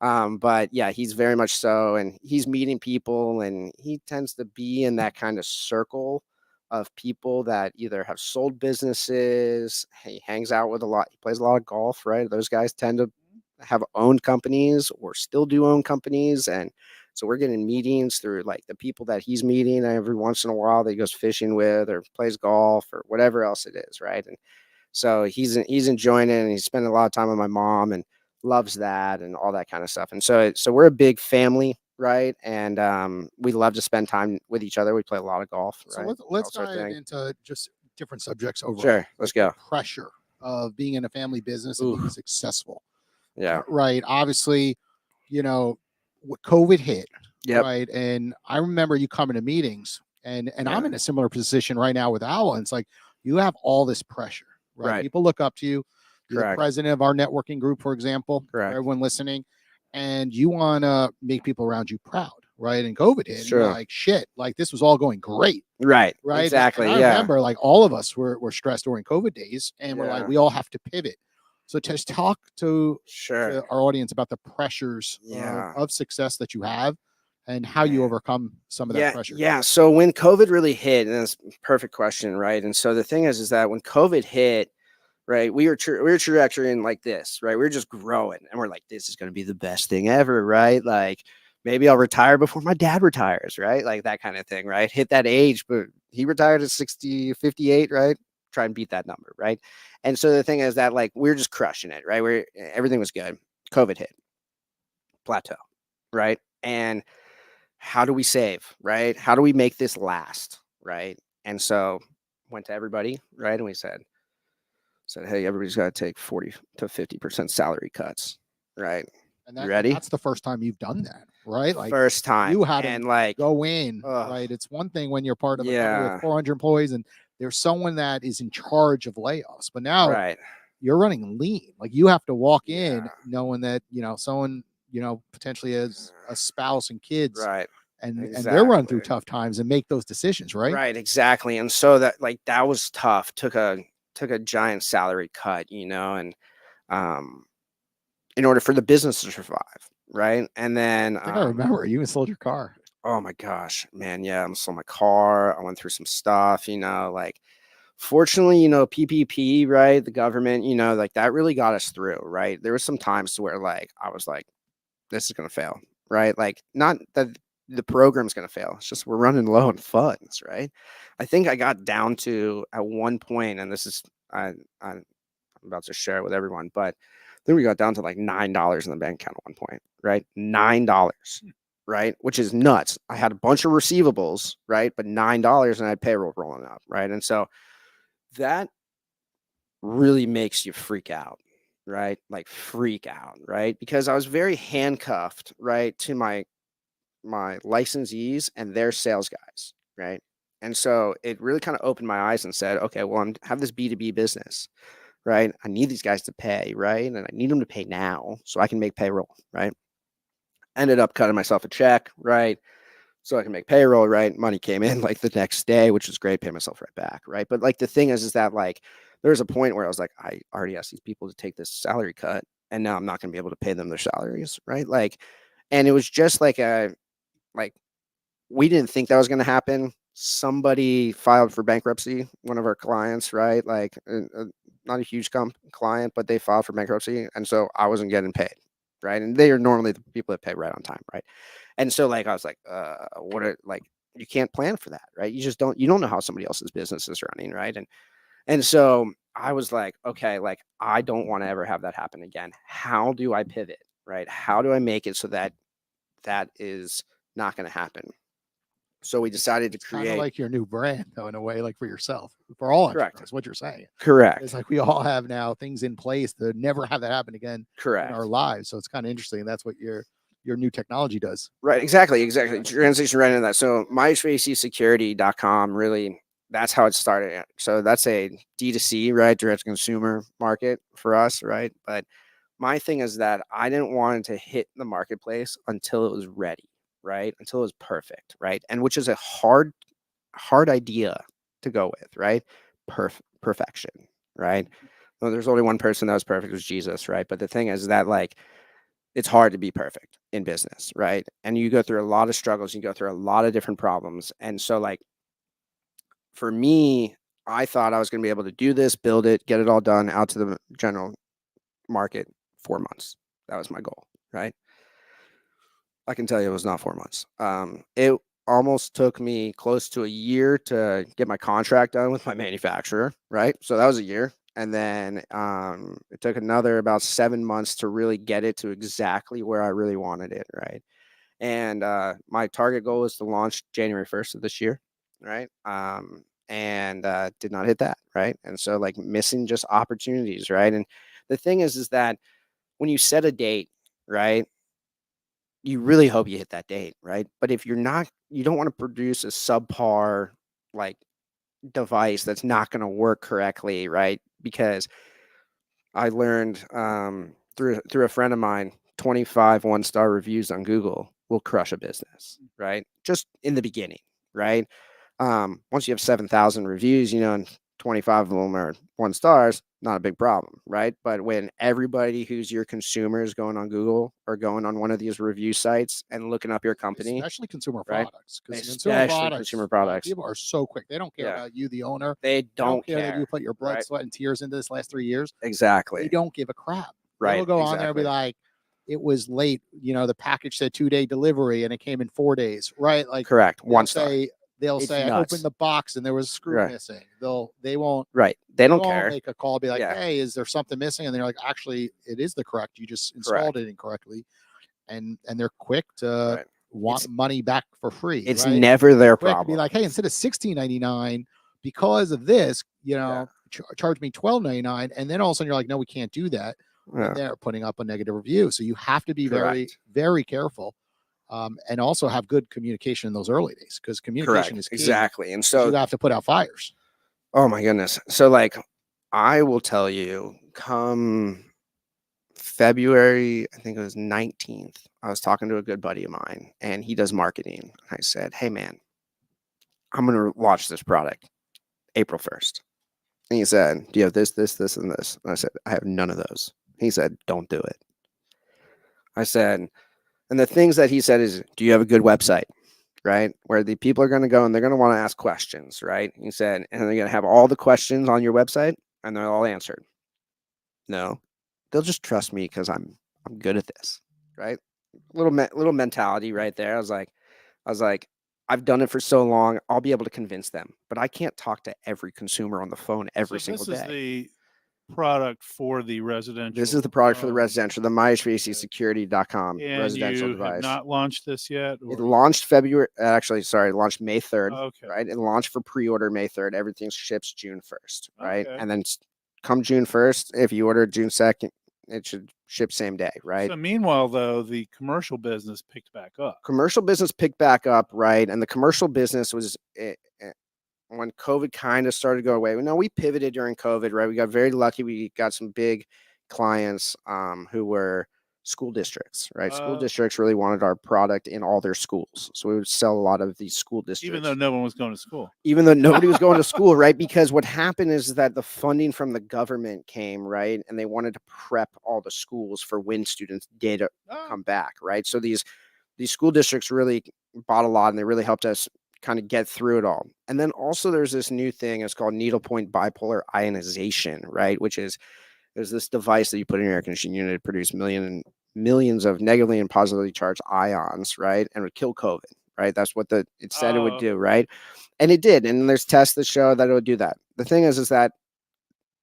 but yeah, he's very much so, and he's meeting people, and he tends to be in that kind of circle of people that either have sold businesses. He hangs out with he plays a lot of golf, right? Those guys tend to have owned companies or still do own companies. And so we're getting meetings through like the people that he's meeting every once in a while that he goes fishing with or plays golf or whatever else it is, right? And so he's enjoying it, and he's spending a lot of time with my mom and loves that and all that kind of stuff. And so we're a big family, right? And we love to spend time with each other. We play a lot of golf, right? So let's dive into just different subjects overall. Sure, let's go. Pressure of being in a family business and being successful. Yeah. Right. Obviously, COVID hit. Yep. Right. And I remember you coming to meetings, and I'm in a similar position right now with Owl. And it's like you have all this pressure, right? People look up to you. You're the president of our networking group, for example. Correct. For everyone listening, and you want to make people around you proud, right? And COVID hit, Sure. and you're like, shit, like this was all going great. Right. Right. Exactly. And I remember like all of us were stressed during COVID days, and we're like, we all have to pivot. So just talk to our audience about the pressures of success that you have and how you overcome some of that pressure. Yeah. So when COVID really hit, and that's a perfect question, right? And so the thing is that when COVID hit, right, we were trajectorying like this, right? We were just growing, and we're like, this is going to be the best thing ever, right? Like maybe I'll retire before my dad retires, right? Like that kind of thing, right? Hit that age, but he retired at 58, right? Try and beat that number, right? And so the thing is that like we're just crushing it, right? Everything was good. COVID hit, plateau, right? And how do we save, right? How do we make this last, right? And so went to everybody, right? And we said, hey, everybody's got to take 40 to 50% salary cuts, right? And you ready? That's the first time you've done that, right? Like first time you had and to like go in, right? It's one thing when you're part of a company with 400 employees and there's someone that is in charge of layoffs, but now you're running lean. Like you have to walk in knowing that, someone, potentially has a spouse and kids, right? And they're running through tough times and make those decisions, right? Right, exactly. And so that was tough. Took a giant salary cut, and in order for the business to survive, right? And then I think I remember you even sold your car. Oh my gosh, man. Yeah, I sold my car. I went through some stuff, like fortunately, PPP, right? The government, like that really got us through, right? There was some times to where like I was like, this is gonna fail, right? Like not that the program's gonna fail. It's just we're running low on funds, right? I think I got down to at one point, and this is I'm about to share it with everyone, but then we got down to like $9 in the bank account at one point, right? $9, right? Which is nuts. I had a bunch of receivables, right? But $9 and I had payroll rolling up, right? And so that really makes you freak out, right? Like freak out, right? Because I was very handcuffed, right, to my licensees and their sales guys, right? And so it really kind of opened my eyes and said, okay, well, I have this B2B business, right? I need these guys to pay, right? And I need them to pay now so I can make payroll, right? Ended up cutting myself a check, right? So I can make payroll, right? Money came in like the next day, which was great. Pay myself right back, right? But like the thing is that like there was a point where I was like, I already asked these people to take this salary cut, and now I'm not going to be able to pay them their salaries, right? Like, and it was just like we didn't think that was going to happen. Somebody filed for bankruptcy, one of our clients, right? Like, not a huge client, but they filed for bankruptcy, and so I wasn't getting paid, right? And they are normally the people that pay right on time, right? And so like I was like, what are like you can't plan for that, right? You don't know how somebody else's business is running, right? And so I was like, okay, like I don't want to ever have that happen again. How do I pivot, right? How do I make it so that that is not going to happen? So we decided to It's kind of create. like your new brand, though, in a way, like for yourself, for all Correct. entrepreneurs. What you're saying, Correct. it's like we all have now things in place to never have that happen again in Correct. our lives. So it's kind of interesting. That's what your new technology does. Right. Exactly. Transition right into that. So myhvacsecurity.com really, that's how it started. So that's a D2C, right? Direct to consumer market for us, right? But my thing is that I didn't want it to hit the marketplace until it was ready, right? Until it was perfect, right? And which is a hard idea to go with, right? Perfection, right? Well, there's only one person that was perfect, was Jesus, right? But the thing is that like it's hard to be perfect in business, right? And you go through a lot of struggles, you go through a lot of different problems. And so like for me, I thought I was going to be able to do this, build it, get it all done out to the general market 4 months. That was my goal, right? I can tell you it was not 4 months. It almost took me close to a year to get my contract done with my manufacturer, right? So that was a year. And then it took another about 7 months to really get it to exactly where I really wanted it, right? And my target goal was to launch January 1st of this year, right? And did not hit that, right? And so like missing just opportunities, right? And the thing is that when you set a date, right, you really hope you hit that date, right? But if you're not, you don't want to produce a subpar like device that's not going to work correctly, right? Because I learned through a friend of mine, 25 one-star reviews on Google will crush a business, right? Just in the beginning, right? Once you have 7,000 reviews, and 25 of them are 1 stars, not a big problem, right? But when everybody who's your consumer is going on Google or going on one of these review sites and looking up your company, especially consumer right? products, because Especially consumer products, people are so quick. They don't care about you, the owner. They don't care that care. you put your blood, sweat, and tears into this last 3 years. Exactly. They don't give a crap. Right. They'll go on there and be like, it was late. The package said 2-day delivery and it came in 4 days, right? Like, correct. 1 star. They'll It's say, I nuts. opened the box and there was a screw missing. They won't. Right. They don't care. Make a call, be like, hey, is there something missing? And they're like, actually, it is the correct. You just installed it incorrectly. And they're quick to want money back for free. It's never their problem. To be like, hey, instead of $16.99 because of this, charge me $12.99. And then all of a sudden you're like, no, we can't do that. And they're putting up a negative review. So you have to be very, very careful. And also have good communication in those early days, because communication is key. Exactly. And so you have to put out fires. Oh my goodness. So like I will tell you, come February, I think it was 19th, I was talking to a good buddy of mine and he does marketing. I said, hey man, I'm going to launch this product April 1st. And he said, do you have this, this, this, and this? And I said, I have none of those. He said, don't do it. I said, and the things that he said is, do you have a good website? Right? Where the people are going to go and they're going to want to ask questions, right? He said, and they're going to have all the questions on your website and they're all answered. No, they'll just trust me because I'm good at this, right? Little mentality right there. I was like, I've done it for so long, I'll be able to convince them, but I can't talk to every consumer on the phone every single day. This is the product for the residential. This is the product for the residential, the myhvacsecurity.com residential device. Have not launched this yet? It launched February, launched May 3rd, okay. Right? It launched for pre-order May 3rd. Everything ships June 1st, right? Okay. And then come June 1st, if you order June 2nd, it should ship same day, right? So meanwhile, though, the commercial business picked back up. Commercial business picked back up, right? And the commercial business was when COVID kind of started to go away, we pivoted during COVID, right? We got very lucky. We got some big clients who were school districts, right? School districts really wanted our product in all their schools. So we would sell a lot of these school districts. Even though no one was going to school. Even though nobody was going to school, right? Because what happened is that the funding from the government came, right? And they wanted to prep all the schools for when students did come back, right? So these school districts really bought a lot, and they really helped us kind of get through it all. And then also there's this new thing, it's called needlepoint bipolar ionization, right? Which is, there's this device that you put in your air conditioning unit to produce millions of negatively and positively charged ions, right? And would kill COVID, right? That's what it said it would do, right? And it did. And there's tests that show that it would do that. The thing is that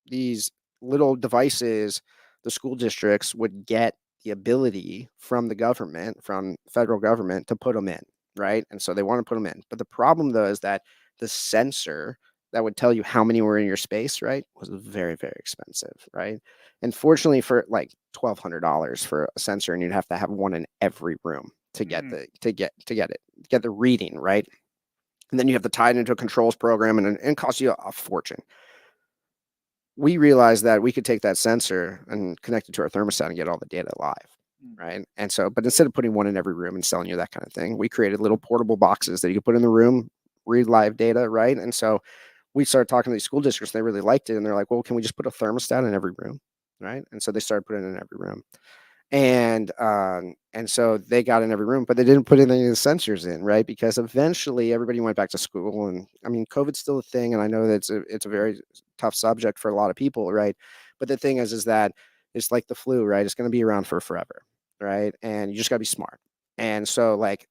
these little devices, the school districts would get the ability from the government, from federal government, to put them in, right? And so they want to put them in. But the problem, though, is that the sensor that would tell you how many were in your space, right, was very, very expensive, right? And fortunately, for like $1,200 for a sensor, and you'd have to have one in every room to get the reading, right? And then you have to tie it into a controls program, and it costs you a fortune. We realized that we could take that sensor and connect it to our thermostat and get all the data live, right? And so, but instead of putting one in every room and selling you that kind of thing, we created little portable boxes that you could put in the room, read live data, right? And so we started talking to these school districts. They really liked it, and they're like, well, can we just put a thermostat in every room, right? And so they started putting it in every room. And so they got in every room, but they didn't put any of the sensors in, right? Because eventually everybody went back to school, and I mean, COVID's still a thing, and I know that it's a very tough subject for a lot of people, right? But the thing is that it's like the flu, right? It's going to be around for forever, right? And you just got to be smart. And so, like,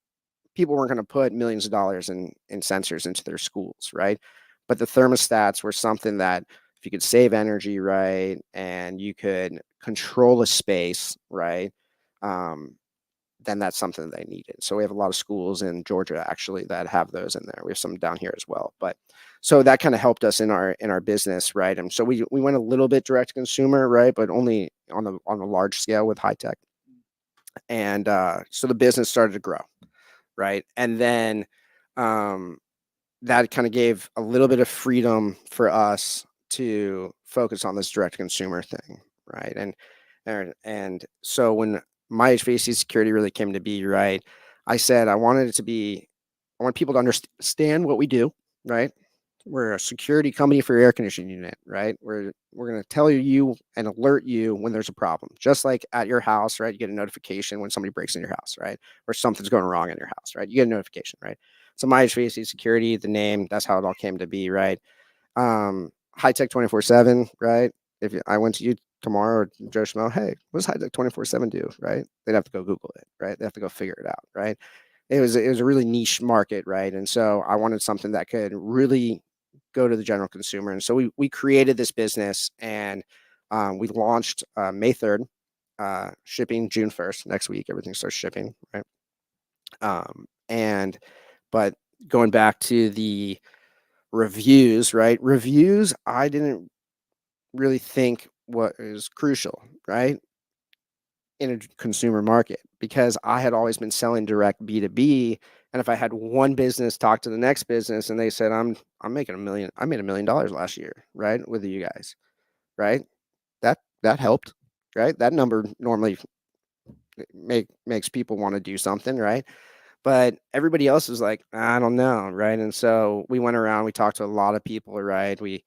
people weren't going to put millions of dollars in sensors into their schools, right? But the thermostats were something that, if you could save energy, right, and you could control a space, right, then that's something that they needed. So we have a lot of schools in Georgia, actually, that have those in there. We have some down here as well. But so that kind of helped us in our business, right? And so we went a little bit direct to consumer, right, but only on a large scale with HYTECH. And so the business started to grow, right? And then that kind of gave a little bit of freedom for us to focus on this direct consumer thing, right? And so when my HVAC security really came to be, right, I said I want people to understand what we do, right? We're a security company for your air conditioning unit, right? We're going to tell you and alert you when there's a problem. Just like at your house, right? You get a notification when somebody breaks in your house, right? Or something's going wrong in your house, right? You get a notification, right? So my HVAC security, the name, that's how it all came to be, right? HYTECH 24/7, right? If I went to you tomorrow, or Joe Schmo, hey, what does HYTECH 24/7 do, right? They'd have to go Google it, right? They have to go figure it out, right? It was a really niche market, right? And so I wanted something that could really go to the general consumer. And so we created this business, and we launched May 3rd, shipping June 1st, next week, everything starts shipping, right? But going back to the reviews, right? Reviews, I didn't really think what is crucial, right, in a consumer market, because I had always been selling direct B2B. And if I had one business talk to the next business and they said, I'm making $1 million, I made $1 million last year, right, with you guys, right? That helped, right? That number normally makes people want to do something, right? But everybody else is like, I don't know, right? And so we went around, we talked to a lot of people, right? We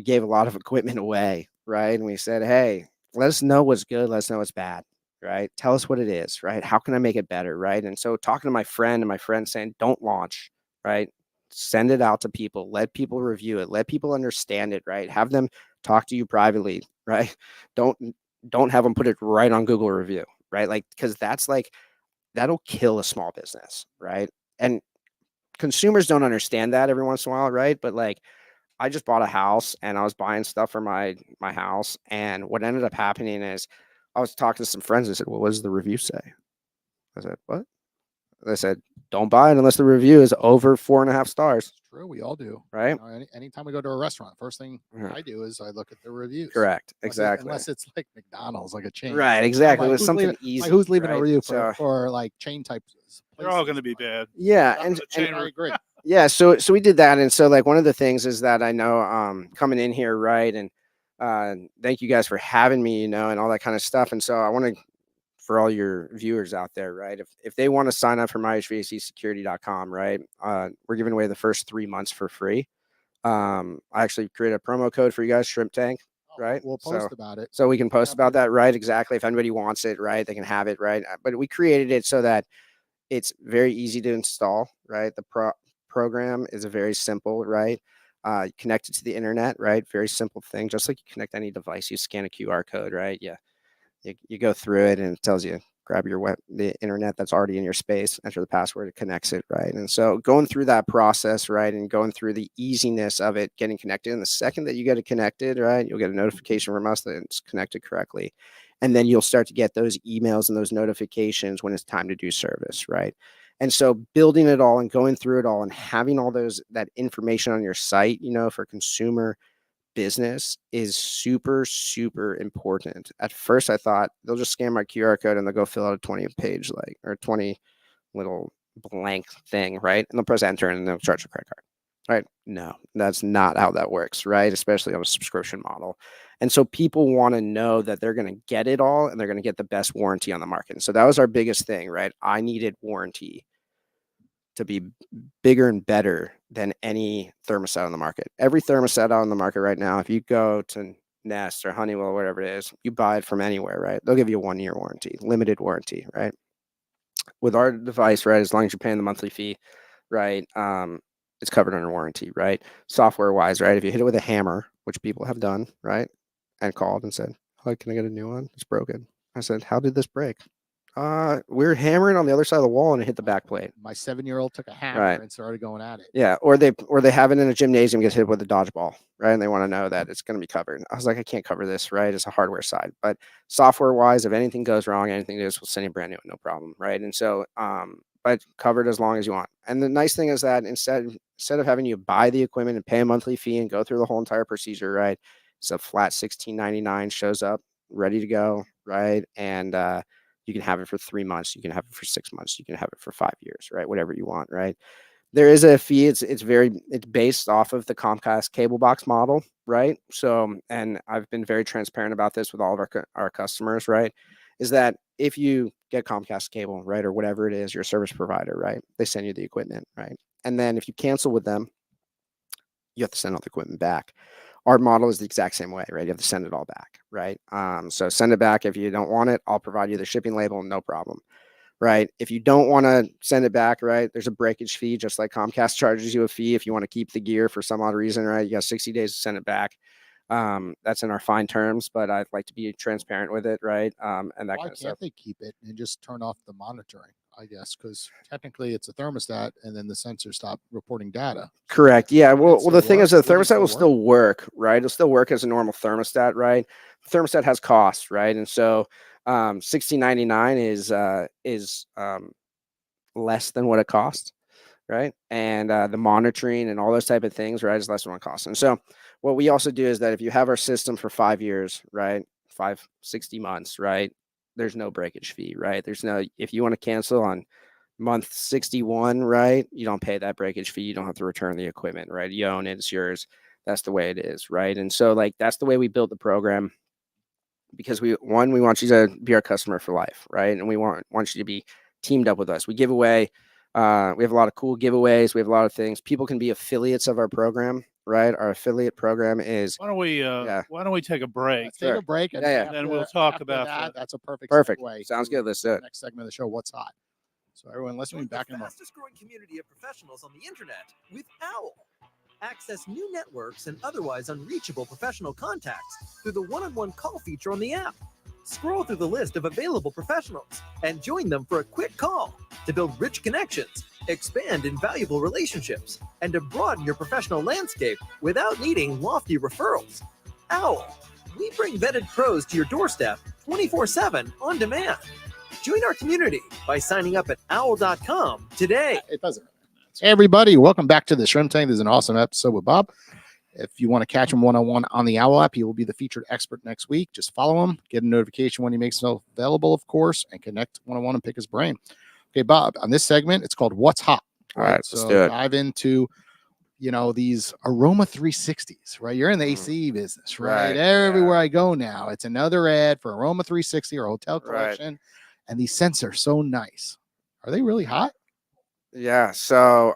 gave a lot of equipment away, right? And we said, hey, let us know what's good, let us know what's bad, right? Tell us what it is, right? How can I make it better, right? And so talking to my friend, and my friend saying, don't launch, right? Send it out to people, let people review it, let people understand it, right? Have them talk to you privately, right? Don't have them put it right on Google review, right? Like, because that'll kill a small business, right? And consumers don't understand that every once in a while, right? But like, I just bought a house, and I was buying stuff for my house, and what ended up happening is I was talking to some friends. I said, well, what does the review say? I said, what? They said, don't buy it unless the review is over 4.5 stars. It's true. We all do. Right. You know, anytime we go to a restaurant, first thing I do is I look at the reviews. Correct. Exactly. Unless it's like McDonald's, like a chain. Right. Exactly. Like, it was something easy. Like, who's leaving right? a review for like chain type? They're all going to be bad. Yeah. I agree. Yeah, so we did that, and so like one of the things is that I know coming in here, right, and thank you guys for having me, and all that kind of stuff. And so I want to, for all your viewers out there, right, if they want to sign up for myhvacsecurity.com, right, we're giving away the first 3 months for free. I actually created a promo code for you guys, Shrimp Tank, right? We'll post about it. So we can post about that, right? Exactly. If anybody wants it, right, they can have it, right? But we created it so that it's very easy to install, right? The program is very simple, right? Connect it to the internet, right? Very simple thing, just like you connect any device. You scan a QR code, right? You go through it and it tells you grab the internet that's already in your space, enter the password, it connects it, right? And so going through that process, right, and going through the easiness of it getting connected, and the second that you get it connected, right, you'll get a notification from us that it's connected correctly. And then you'll start to get those emails and those notifications when it's time to do service, right? And so building it all and going through it all and having all that information on your site, for consumer business is super, super important. At first I thought they'll just scan my QR code and they'll go fill out a 20-page or 20 little blank thing, right? And they'll press enter and they'll charge a credit card, right? No, that's not how that works, right? Especially on a subscription model. And so people want to know that they're going to get it all and they're going to get the best warranty on the market. And so that was our biggest thing, right? I needed warranty to be bigger and better than any thermostat on the market. Every thermostat on the market right now, if you go to Nest or Honeywell or whatever it is, you buy it from anywhere, right? They'll give you a 1-year warranty, limited warranty, right? With our device, right, as long as you're paying the monthly fee, right, it's covered under warranty, right? Software wise, right, if you hit it with a hammer, which people have done, right, and called and said, "Oh, can I get a new one? It's broken." I said, "How did this break?" We're hammering on the other side of the wall and it hit the back plate. My 7-year-old took a hammer and started going at it. Yeah, or they have it in a gymnasium, gets hit with a dodgeball, right? And they want to know that it's going to be covered. I was like, I can't cover this, right? It's a hardware side, but software wise, if anything goes wrong, anything goes, we'll send you brand new, no problem, right? And so, but covered as long as you want. And the nice thing is that instead of having you buy the equipment and pay a monthly fee and go through the whole entire procedure, right? It's a flat $16.99, shows up ready to go, right? And you can have it for 3 months. You can have it for 6 months. You can have it for 5 years, right? Whatever you want, right? There is a fee. It's based off of the Comcast cable box model, right? So, and I've been very transparent about this with all of our customers, right? Is that if you get Comcast cable, right, or whatever it is, your service provider, right? They send you the equipment, right? And then if you cancel with them, you have to send all the equipment back. Our model is the exact same way, right? You have to send it all back, right? So send it back. If you don't want it, I'll provide you the shipping label, no problem, right? If you don't want to send it back, right, there's a breakage fee, just like Comcast charges you a fee if you want to keep the gear for some odd reason, right? You got 60 days to send it back. That's in our fine terms, but I'd like to be transparent with it, right? And that kind of stuff. Why can't they keep it and just turn off the monitoring? I guess because technically it's a thermostat, and then the sensors stop reporting data. Correct. Yeah. Well, the thing is, the thermostat will still work, right? It'll still work as a normal thermostat, right? The thermostat has costs, right? And so, $16.99 is less than what it costs, right? And the monitoring and all those type of things, right, is less than what it costs. And so, what we also do is that if you have our system for 5 years, right, 60 months, right, there's no breakage fee, right? There's no, if you want to cancel on month 61, right, you don't pay that breakage fee. You don't have to return the equipment, right? You own it, it's yours. That's the way it is, right? And so, like, that's the way we built the program, because we want you to be our customer for life, right? And we want you to be teamed up with us. We give away, we have a lot of cool giveaways. We have a lot of things. People can be affiliates of our program, right? Our affiliate program is. Why don't we take a break? Let's take a break, and then we'll talk about that. That's a perfect segue. Sounds good. Let's do it. Next segment of the show, What's Hot. So everyone listening, back in a moment. Fastest growing community of professionals on the internet with Owl. Access new networks and otherwise unreachable professional contacts through the one-on-one call feature on the app. Scroll through the list of available professionals and join them for a quick call to build rich connections, expand invaluable relationships, and to broaden your professional landscape without needing lofty referrals. Owl, we bring vetted pros to your doorstep 24/7 on demand. Join our community by signing up at owl.com today. It doesn't. Hey, everybody. Welcome back to the Shrimp Tank. This is an awesome episode with Bob. If you want to catch him one-on-one on the Owl app, he will be the featured expert next week. Just follow him, get a notification when he makes himself available, of course, and connect one-on-one and pick his brain. Okay, Bob, on this segment, it's called What's Hot. All right, let's So do it. dive into, these aroma 360s, right? You're in the AC business, right? Right, Everywhere yeah. I go now, it's another ad for aroma 360 or hotel Right. collection. And these scents are so nice. Are they really hot? Yeah. So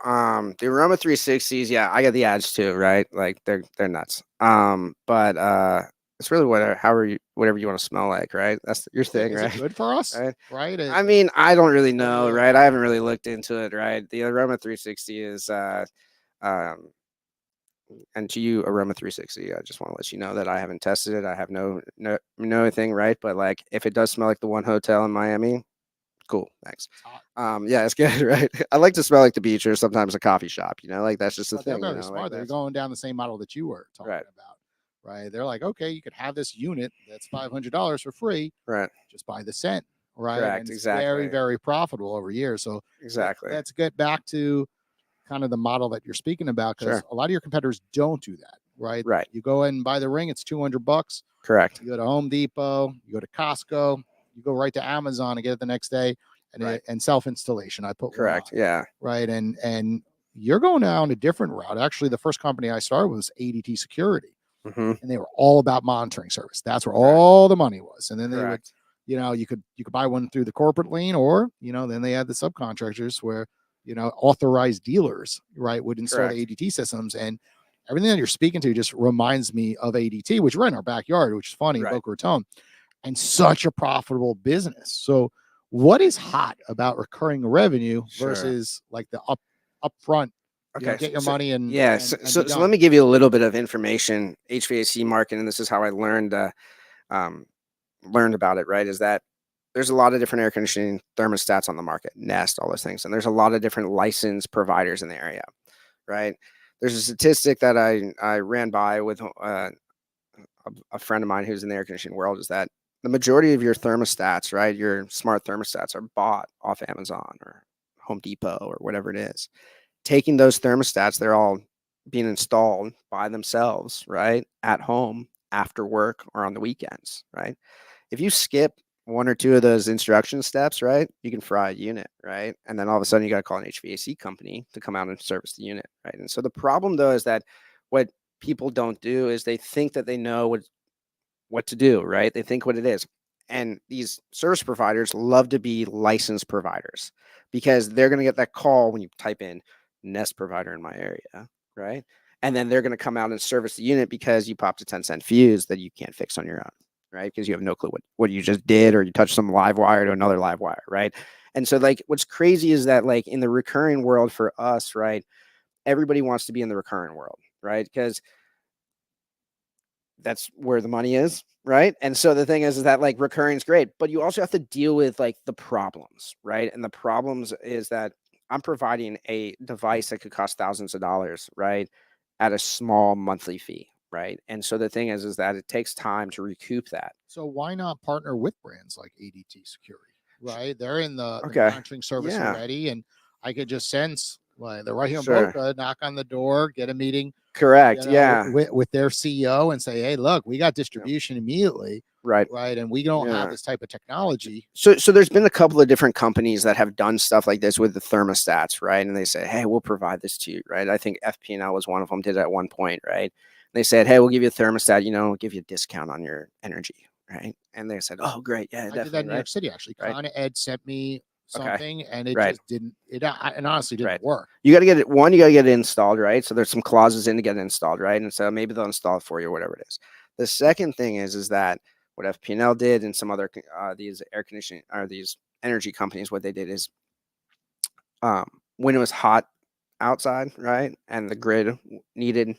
the Aroma 360s, yeah, I get the ads too, right? Like they're nuts. But it's really whatever you want to smell like, right? That's your thing, Is it right? good for us? Right. Right? I mean, I don't really What do you know, know right? about I it? haven't really looked into it, right? The Aroma 360 is um and to you, Aroma 360, I just want to let you know that I haven't tested it. I have no thing, right? But like if it does smell like the one hotel in Miami, cool, thanks. It's hot. Yeah, it's good, right? I like to smell like the beach or sometimes a coffee shop, like that's just the But they're thing, very like smart. They're that's going down the same model that you were talking right, about, right? They're like, okay, you could have this unit that's $500 for free, right, just buy the scent, right? correct, And it's very, exactly, very profitable over years. So exactly, let's get back to kind of the model that you're speaking about, because sure, a lot of your competitors don't do that, right? right, You go in and buy the ring, it's $200. correct, You go to Home Depot, you go to Costco, you go right to Amazon and get it the next day, right, and self installation. I put one on, correct, yeah, right? And you're going down a different route. Actually, the first company I started was ADT Security, mm-hmm. and they were all about monitoring service. That's where Correct, all the money was. And then they would, correct, you could buy one through the corporate lane, or then they had the subcontractors where authorized dealers, right, would install the correct, ADT systems. And everything that you're speaking to just reminds me of ADT, which we're in our backyard, which is funny, right, Boca Raton, and such a profitable business. So what is hot about recurring revenue sure. versus like the upfront, Okay, get your so money and yeah, and be so let done? me give you a little bit of information. HVAC market, and this is how I um, learned about it. Right, is that there's a lot of different air conditioning thermostats on the market, Nest, all those things, and there's a lot of different licensed providers in the area. Right, there's a statistic that I ran by with a friend of mine who's in the air conditioning world is that the majority of your thermostats, right, your smart thermostats are bought off Amazon or Home Depot or whatever it is. Taking those thermostats, they're all being installed by themselves, right, at home after work or on the weekends, right? If you skip one or two of those instruction steps, right, you can fry a unit, right? And then all of a sudden you got to call an HVAC company to come out and service the unit, right? And so the problem though is that what people don't do is they think that they know what to do, right? They think what it is. And these service providers love to be licensed providers because they're going to get that call when you type in Nest provider in my area, right? And then they're going to come out and service the unit because you popped a 10-cent fuse that you can't fix on your own, right? Because you have no clue what you just did, or you touched some live wire to another live wire, right? And so like what's crazy is that like in the recurring world for us, right? Everybody wants to be in the recurring world, right? Because that's where the money is, right? And so the thing is that like recurring is great, but you also have to deal with like the problems, right? And the problems is that I'm providing a device that could cost thousands of dollars, right, at a small monthly fee, right? And so the thing is that it takes time to recoup that. So why not partner with brands like ADT Security, right? They're in the Okay. monitoring service Yeah. already, and I could just sense, like, they're right here in Sure. Boca, knock on the door, get a meeting, Correct. Yeah. with their CEO and say, hey, look, we got Yeah. distribution immediately, Right. right? And we don't have Yeah. this type of technology. So there's been a couple of different companies that have done stuff like this with the thermostats, right? And they say, hey, we'll provide this to you, right? I think FP&L was one of them, did it at one point, right? They said, hey, we'll give you a thermostat, we'll give you a discount on your energy, right? And they said, oh, great, yeah, I did that definitely, in New right? York City, actually. Right. Con Ed sent me Okay. something, and it Right. just didn't. And honestly didn't Right. work. You got to get it. One, you got to get it installed, right? So there's some clauses in to get it installed, right? And so maybe they'll install it for you or whatever it is. The second thing is that what FP&L did and some other these air conditioning or these energy companies, what they did is when it was hot outside, right, and the grid needed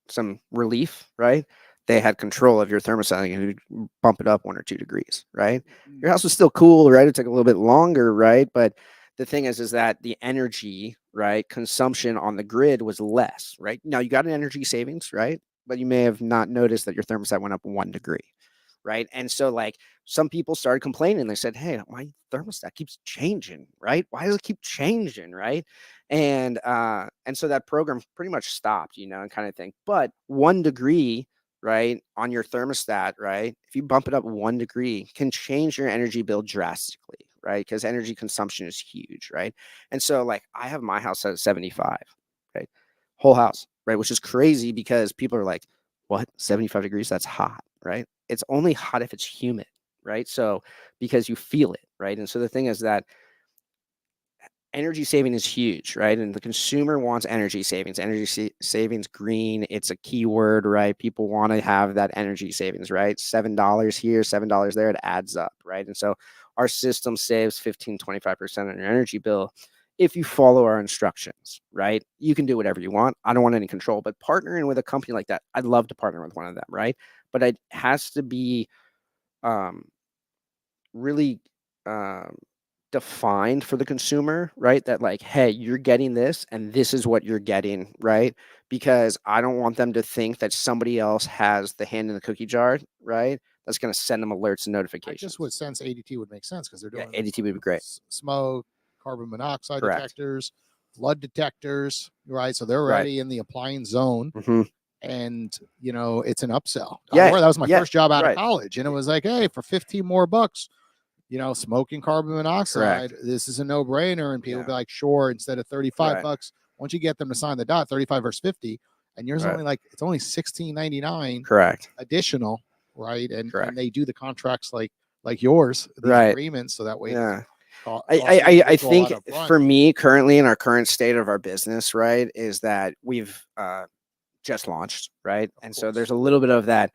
some relief, right, they had control of your thermostat and you bump it up 1 or 2 degrees, right? Your house was still cool, right? It took a little bit longer, right? But the thing is that the energy, right, consumption on the grid was less, right? Now you got an energy savings, right? But you may have not noticed that your thermostat went up 1 degree, right? And so like some people started complaining. They said, hey, my thermostat keeps changing, right? Why does it keep changing, right? And so that program pretty much stopped, and kind of thing. But 1 degree right, on your thermostat, right, if you bump it up 1 degree, can change your energy bill drastically, right? Because energy consumption is huge, right? And so, like, I have my house at 75, right? Whole house, right? Which is crazy because people are like, what? 75 degrees? That's hot, right? It's only hot if it's humid, right? So, because you feel it, right? And so the thing is that energy saving is huge, right? And the consumer wants energy savings. Savings, green. It's a keyword, right? People want to have that energy savings, right? $7 here, $7 there. It adds up, right? And so our system saves 15-25% on your energy bill if you follow our instructions, right? You can do whatever you want. I don't want any control, but partnering with a company like that, I'd love to partner with one of them, right? But it has to be really defined for the consumer, right? That like, hey, you're getting this and this is what you're getting, right? Because I don't want them to think that somebody else has the hand in the cookie jar, right? That's going to send them alerts and I notifications. just would sense ADT would make sense because they're Yeah, doing ADT would be great. smoke, carbon monoxide Correct. detectors, flood detectors, right? So they're Right. already in the appliance zone. Mm-hmm. And you know, it's an upsell. Yeah, That was my yeah, first job out right. of college, and it was like, hey, for 15 more bucks, you know, smoking carbon monoxide, this is a no-brainer. And people Yeah. be like, sure, instead of 35 Right. bucks, once you get them to sign the dot, 35 versus 50, and yours Right. only like it's only $16.99 Correct. additional, right? And Correct. and they do the contracts like yours, these Right. agreements, so that way it Yeah. doesn't cost I the individual a think lot up front. for me currently in our current state of our business, right, is that we've just launched, right? And so there's a little bit of that.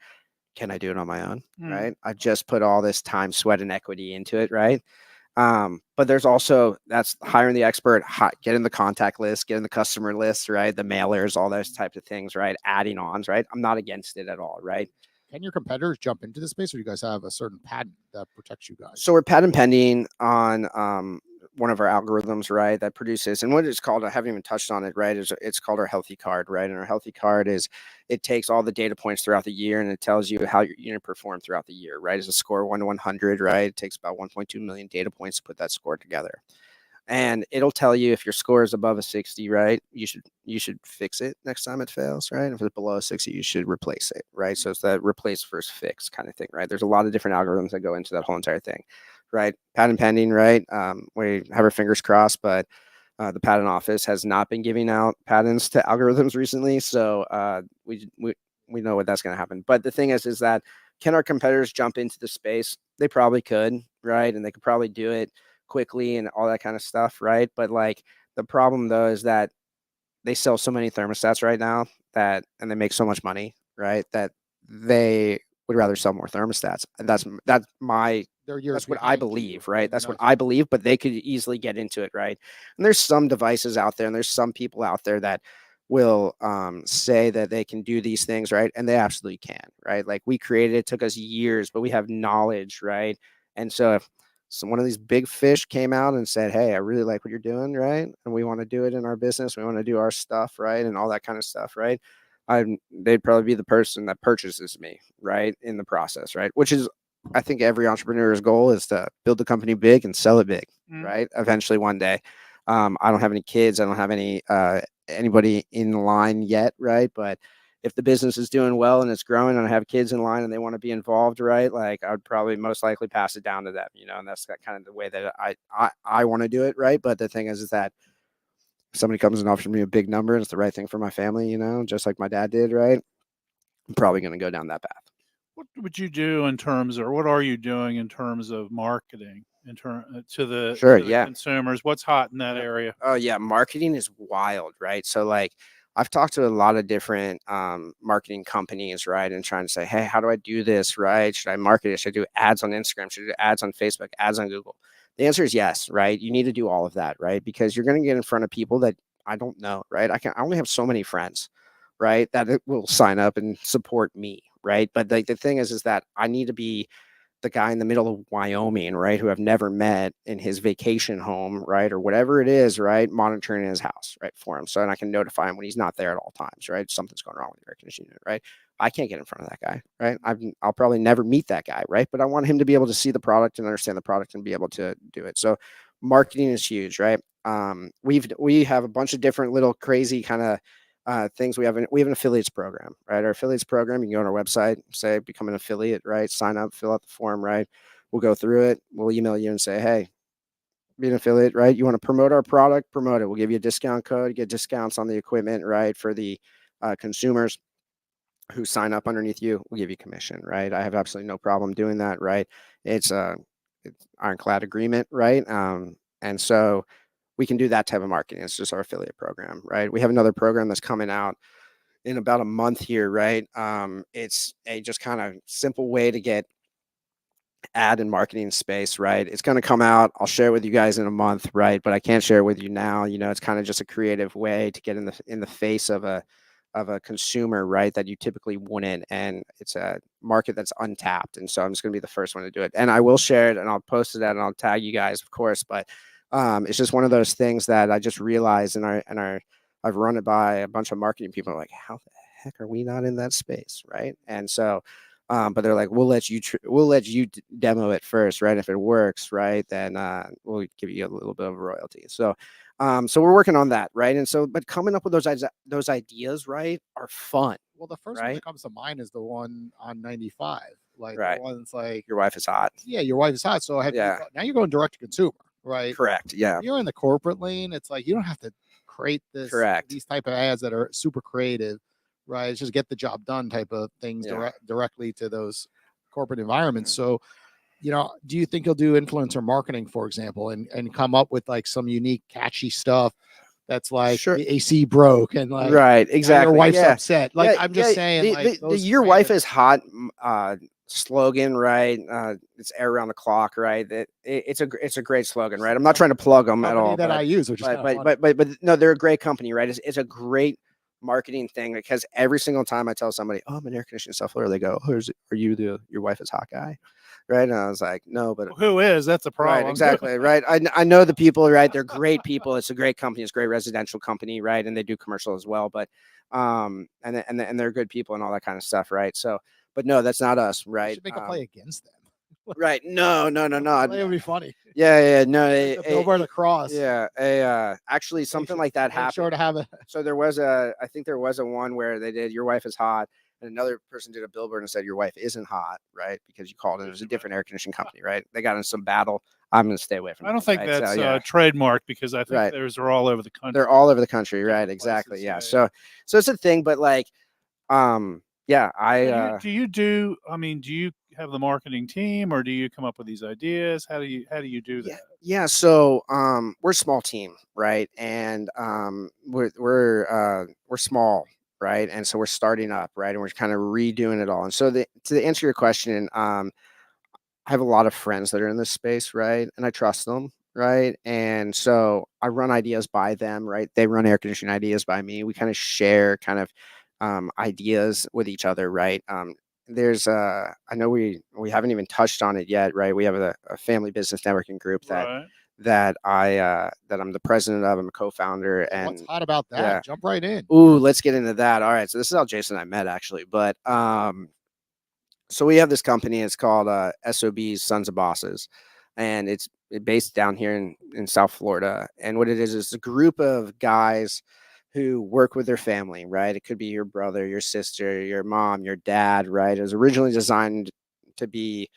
Can I do it on my own? Right. I just put all this time, sweat, and equity into it, right? But there's also that's hiring the expert, getting the contact list, getting the customer list, right? The mailers, all those types of things, right? Adding ons, right? I'm not against it at all, right? Can your competitors jump into the space, or do you guys have a certain patent that protects you guys? So we're patent pending on one of our algorithms, right, that produces, and what it's called, I haven't even touched on it, right, is it's called our healthy card, right? And our healthy card is, it takes all the data points throughout the year and it tells you how your unit performed throughout the year, right? It's a score 1 to 100, right? It takes about 1.2 million data points to put that score together. And it'll tell you if your score is above a 60, right? You should fix it next time it fails, right? If it's below a 60, you should replace it, right? So it's that replace versus fix kind of thing, right? There's a lot of different algorithms that go into that whole entire thing, right? Patent pending, right? We have our fingers crossed, but the patent office has not been giving out patents to algorithms recently, so we know what that's going to happen. But the thing is that can our competitors jump into the space? They probably could, right? And they could probably do it quickly and all that kind of stuff, right? But like the problem though is that they sell so many thermostats right now and they make so much money, right, that they would rather sell more thermostats. And that's what I believe, right? That's what I believe, but they could easily get into it, right? And there's some devices out there and there's some people out there that will say that they can do these things, right? And they absolutely can, right? Like we created it, took us years, but we have knowledge, right? And so if one of these big fish came out and said, hey, I really like what you're doing, right? And we want to do it in our business. We want to do our stuff, right? And all that kind of stuff, right? They'd probably be the person that purchases me, right? In the process, right? Which is, I think every entrepreneur's goal is to build the company big and sell it big, right? Eventually one day. I don't have any kids. I don't have anybody in line yet, right? But if the business is doing well and it's growing and I have kids in line and they want to be involved, right? Like I would probably most likely pass it down to them, you know, and that's kind of the way that I want to do it, right? But the thing is that if somebody comes and offers me a big number and it's the right thing for my family, you know, just like my dad did, right? I'm probably going to go down that path. What would you do in terms, or what are you doing in terms of marketing to the consumers? What's hot in that area? Oh yeah, marketing is wild, right? So like I've talked to a lot of different marketing companies, right? And trying to say, hey, how do I do this, right? Should I market it? Should I do ads on Instagram? Should I do ads on Facebook, ads on Google? The answer is yes, right? You need to do all of that, right? Because you're going to get in front of people that I don't know, right? I only have so many friends, right? That will sign up and support me, right? But like the thing is that I need to be the guy in the middle of Wyoming, right, who I've never met in his vacation home, right, or whatever it is, right, monitoring his house, right, for him. So, and I can notify him when he's not there at all times, right, something's going wrong with the air conditioning unit, right. I can't get in front of that guy, right. I'll probably never meet that guy, right, but I want him to be able to see the product and understand the product and be able to do it. So marketing is huge, right. We have a bunch of different little crazy kind of things. We have an affiliates program, right? Our affiliates program, you can go on our website, say become an affiliate, right? Sign up, fill out the form, right? We'll go through it. We'll email you and say, hey, be an affiliate, right? You want to promote our product, promote it. We'll give you a discount code, you get discounts on the equipment, right? For the consumers who sign up underneath you, we'll give you commission, right? I have absolutely no problem doing that, right? It's ironclad agreement, right? And so we can do that type of marketing. It's just our affiliate program, right? We have another program that's coming out in about a month here, right? It's a just kind of simple way to get ad and marketing space, right? It's going to come out. I'll share it with you guys in a month, right? But I can't share it with you now. It's kind of just a creative way to get in the face of a consumer, right? That you typically wouldn't, and it's a market that's untapped. And so I'm just going to be the first one to do it, and I will share it, and I'll post it, and I'll tag you guys, of course. But it's just one of those things that I just realized, I've run it by a bunch of marketing people. Like, how the heck are we not in that space, right? And so. But they're like, we'll let you demo it first, right? If it works, right, then we'll give you a little bit of royalty. So we're working on that, right? And so, but coming up with those ideas, right, are fun. Well, the first one right? that comes to mind is the one on 95. Like Right. the one's like, Your wife is hot. yeah, your wife is hot. So Yeah. now you're going direct to consumer, right? Correct. Yeah. If you're in the corporate lane, it's like you don't have to create Correct. these type of ads that are super creative, right? It's just get the job done type of things Yeah. directly to those corporate environments. So, do you think you'll do influencer marketing, for example, and come up with like some unique, catchy stuff that's like Sure. the AC broke and like Right. now Exactly. your wife's Yeah. upset? Like, Yeah, I'm just yeah, saying, like the those your kind wife of- is hot slogan, right? It's air around the clock, right? It's a great slogan, right? I'm not trying to plug them at company all, that I but use, which is kind of funny. but no, they're a great company, right? It's a great marketing thing, because every single time I tell somebody, oh, I'm an air conditioning self-filler, they go, oh, are you your wife is hot guy, right? And I was like, no, but Who is? That's a problem. right, exactly, right. I know the people, right? They're great people. It's a great company. It's a great residential company, right? And they do commercial as well, but and they're good people and all that kind of stuff, right? So, but no, that's not us, You right? should make a play against them. Right? No. Play would be funny. Yeah, no. The billboard across. Yeah, actually, something like that happened. Sure to have it. So I think there was a one where they did your wife is hot, and another person did a billboard and said your wife isn't hot, right? Because you called it. It was a different air conditioning company, right? They got in some battle. I'm going to stay away from. I don't think right? that's So, yeah. trademarked, because I think Right. those are all over the country. They're all over the country, right? Different Exactly. places, Yeah. yeah. So it's a thing, but like, yeah, Do you have the marketing team, or do you come up with these ideas? How do you do that? Yeah. So we're a small team, right? And we're small, right? And so we're starting up, right? And we're kind of redoing it all. And so to answer your question, I have a lot of friends that are in this space, right? And I trust them, right? And so I run ideas by them, right? They run air conditioning ideas by me. We kind of share kind of ideas with each other, right? There's I know we haven't even touched on it yet, right? We have a family business networking group Right. that I'm the president of. I'm a co-founder. So And what's hot about that? yeah. Jump right in. Ooh, let's get into that. All right. So this is how Jason and I met, actually. But so we have this company. It's called SOB's Sons of Bosses, and it's based down here in South Florida. And what it is a group of guys who work with their family, right? It could be your brother, your sister, your mom, your dad, right? It was originally designed to be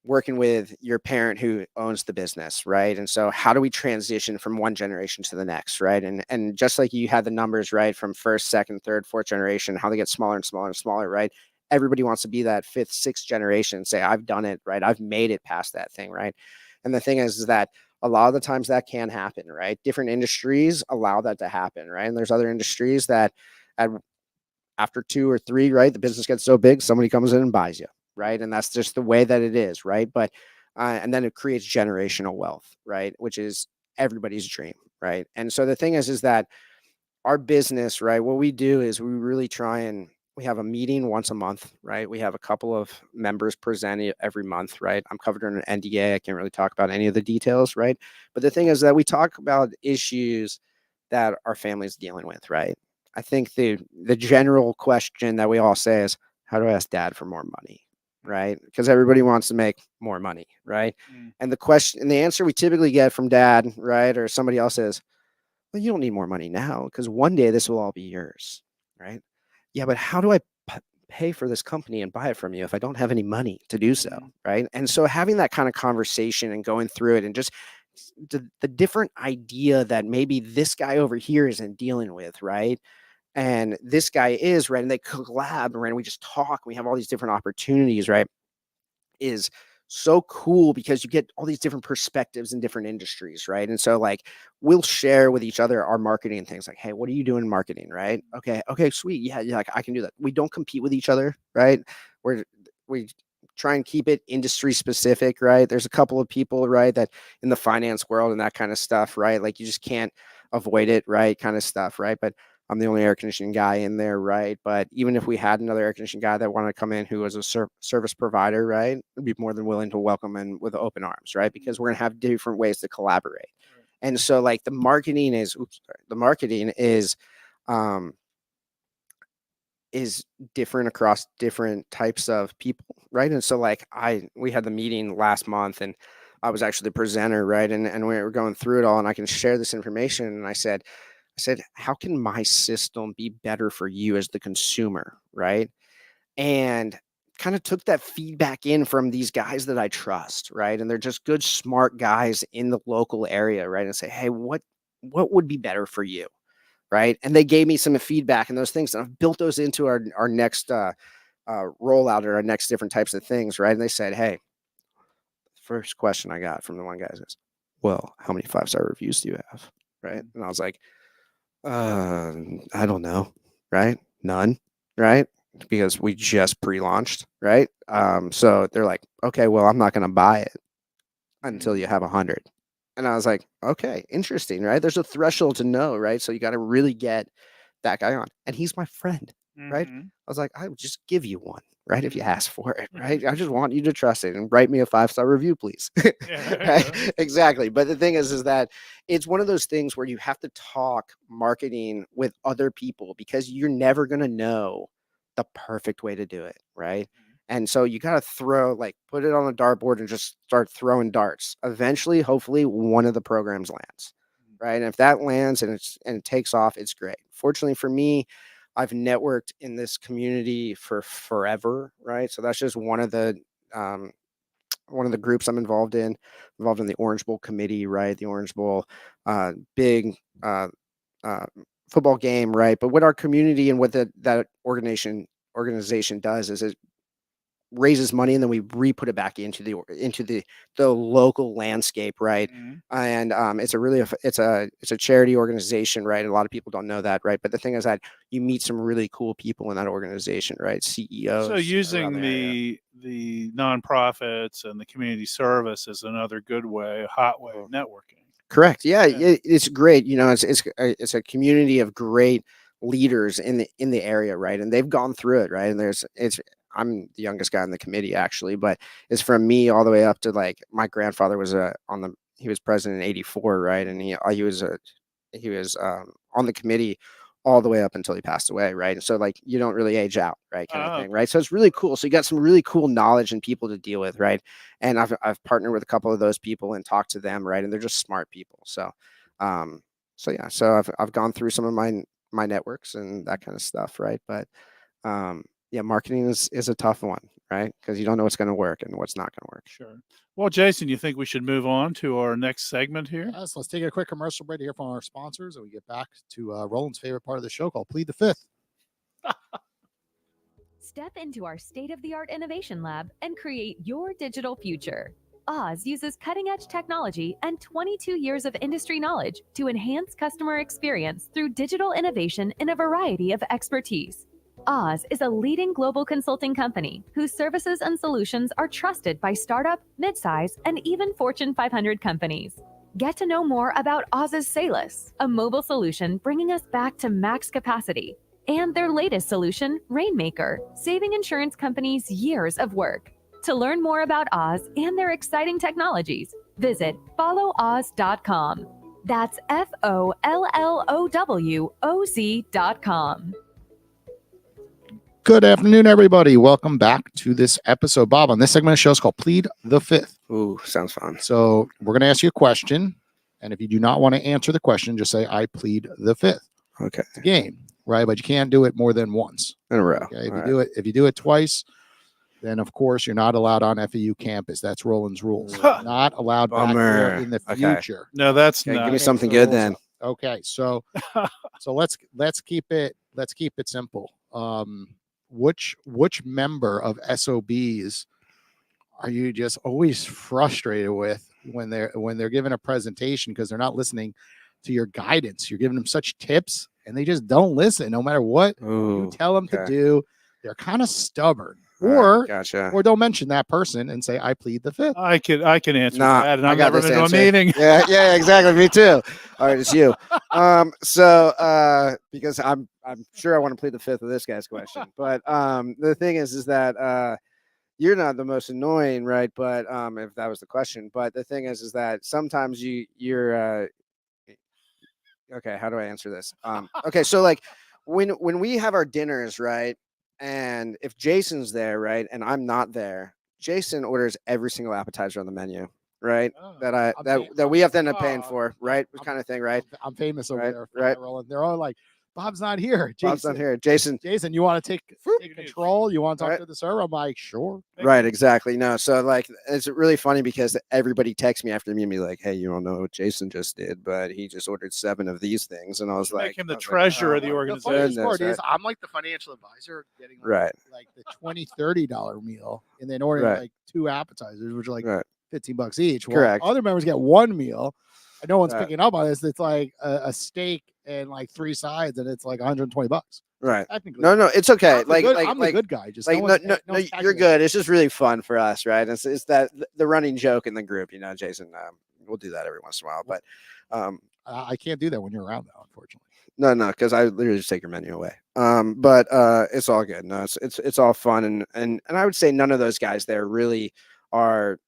working with your parent who owns the business, right? And so how do we transition from one generation to the next, right? And just like you had the numbers, right, from first, second, third, fourth generation, how they get smaller and smaller and smaller, right? Everybody wants to be that fifth, sixth generation and say, I've done it, right? I've made it past that thing, right? And the thing is that a lot of the times that can happen, right? Different industries allow that to happen, right? And there's other industries that after 2 or 3, right, the business gets so big, somebody comes in and buys you, right? And that's just the way that it is, right? But and then it creates generational wealth, right? Which is everybody's dream, right? And so the thing is that our business, right, what we do is we really try and we have a meeting once a month, right? We have a couple of members present every month, right? I'm covered under an NDA. I can't really talk about any of the details, right? But the thing is that we talk about issues that our family's dealing with, right? I think the general question that we all say is, how do I ask dad for more money, right? Because everybody wants to make more money, right? And the answer we typically get from dad, right, or somebody else is, well, you don't need more money now because one day this will all be yours, right? Yeah, but how do I pay for this company and buy it from you if I don't have any money to do so, right? And so having that kind of conversation and going through it and just the different idea that maybe this guy over here isn't dealing with, right? And this guy is, right? And they collab, right? And we just talk. We have all these different opportunities, right? Is so cool because you get all these different perspectives in different industries, right? And so like we'll share with each other our marketing things like, hey, what are you doing in marketing, right? Okay, sweet. Yeah, like I can do that. We don't compete with each other, right? We try and keep it industry specific, right? There's a couple of people, right, that in the finance world and that kind of stuff, right? Like you just can't avoid it, right? Kind of stuff, right? But I'm the only air conditioning guy in there, right? But even if we had another air conditioning guy that wanted to come in who was a service provider, right, I'd be more than willing to welcome in with open arms, right? Because we're gonna have different ways to collaborate. And so like the marketing is different across different types of people, right? And so like we had the meeting last month and I was actually the presenter, right? And we were going through it all and I can share this information. And I said, how can my system be better for you as the consumer, right? And kind of took that feedback in from these guys that I trust, right? And they're just good, smart guys in the local area, right? And say, hey, what would be better for you, right? And they gave me some feedback and those things, and I've built those into our next rollout or our next different types of things, right? And they said, hey, first question I got from the one guy is, well, how many 5-star reviews do you have, right? And I was like, I don't know, right? None, right? Because we just pre-launched, right? So they're like, okay, well, I'm not going to buy it until you have 100. And I was like, okay, interesting, right? There's a threshold to know, right? So you got to really get that guy on. And he's my friend, right? I was like, I would just give you one, right? If you ask for it, right? I just want you to trust it and write me a 5-star review, please. Right? Exactly. But the thing is that it's one of those things where you have to talk marketing with other people because you're never going to know the perfect way to do it, right? And so you got to put it on a dartboard and just start throwing darts. Eventually, hopefully, one of the programs lands, right? And if that lands and it takes off, it's great. Fortunately for me, I've networked in this community for forever, right? So that's just one of the groups I'm involved in the Orange Bowl committee, right? The Orange Bowl, big football game, right? But what our community and what that organization does is it raises money and then we re-put it back into the local landscape, right? And it's a charity organization, right? A lot of people don't know that, right? But the thing is that you meet some really cool people in that organization, right? CEOs. So using the nonprofits and the community service is another good way, a hot way of networking. Correct. Yeah. It's great. You know, it's a community of great leaders in the area, right? And they've gone through it, right? And I'm the youngest guy in the committee actually, but it's from me all the way up to like my grandfather was he was president in '84, right? And he was on the committee all the way up until he passed away, right? And so like you don't really age out, right? Kind of thing, right? So it's really cool. So you got some really cool knowledge and people to deal with, right? And I've partnered with a couple of those people and talked to them, right? And they're just smart people. So so I've gone through some of my networks and that kind of stuff, right? But yeah, marketing is a tough one, right? Because you don't know what's going to work and what's not going to work. Sure. Well, Jason, you think we should move on to our next segment here? Yes, let's take a quick commercial break here from our sponsors, and we get back to Roland's favorite part of the show called Plead the Fifth. Step into our state-of-the-art innovation lab and create your digital future. Oz uses cutting-edge technology and 22 years of industry knowledge to enhance customer experience through digital innovation in a variety of expertise. Oz is a leading global consulting company whose services and solutions are trusted by startup, midsize, and even Fortune 500 companies. Get to know more about Oz's Salus, a mobile solution bringing us back to max capacity, and their latest solution, Rainmaker, saving insurance companies years of work. To learn more about Oz and their exciting technologies, visit followoz.com. That's FOLLOWOZ.com. Good afternoon, everybody. Welcome back to this episode. Bob, on this segment of the show is called Plead the Fifth. Ooh, sounds fun. So we're going to ask you a question, And if you do not want to answer the question, just say, I plead the fifth. Okay. It's a game, right? But you can't do it more than once. In a row. Okay. If you do it twice, then of course you're not allowed on FAU campus. That's Roland's rules. You're not allowed back there in the Okay. future. No, that's Okay, not. give me Okay, something so good rules then. up. Okay, so let's keep it simple. Which member of SOBs are you just always frustrated with when they're giving a presentation because they're not listening to your guidance? You're giving them such tips and they just don't listen no matter what you tell them to do. They're kind of stubborn. Or Gotcha. or don't mention that person and say, I plead the fifth. I can answer that, and I I've got never this been to a answer. meeting. Yeah, exactly. Me too. All right, it's you. So because I'm sure I want to plead the fifth of this guy's question, but the thing is that you're not the most annoying, right? But if that was the question, but the thing is that sometimes you're okay. How do I answer this? Okay, so like when we have our dinners, right? And if Jason's there, right, and I'm not there, Jason orders every single appetizer on the menu, right? That we have to end up paying for, right? Kind of thing, right? I'm famous over Right, there, right. Roland. They're all like, Bob's not here. Bob's not here. Jason, you want to take control? You want to talk Right. to the server? I'm like, sure. right, exactly. No, so like it's really funny because everybody texts me after the meeting, be like, "Hey, you don't know what Jason just did, but he just ordered 7 of these things," and I was like, Make him the treasurer of the The organization. funniest part goodness, is I'm like the financial advisor getting Right. like the $20-$30 meal and then ordering Right. like 2 appetizers, which are like Right. $15 each. Well, Correct. other members get 1 meal. And no one's Right. picking up on this. It's like a steak and like 3 sides, and it's like $120. Right. Technically, No, it's okay. I'm the good guy. Just like no, no, one's, no, no one's you're calculating. good. It's just really fun for us, right? It's that the running joke in the group, Jason. We'll do that every once in a while, but I can't do that when you're around, though, unfortunately. no, because I literally just take your menu away. But it's all good. No, it's all fun, and I would say none of those guys there really are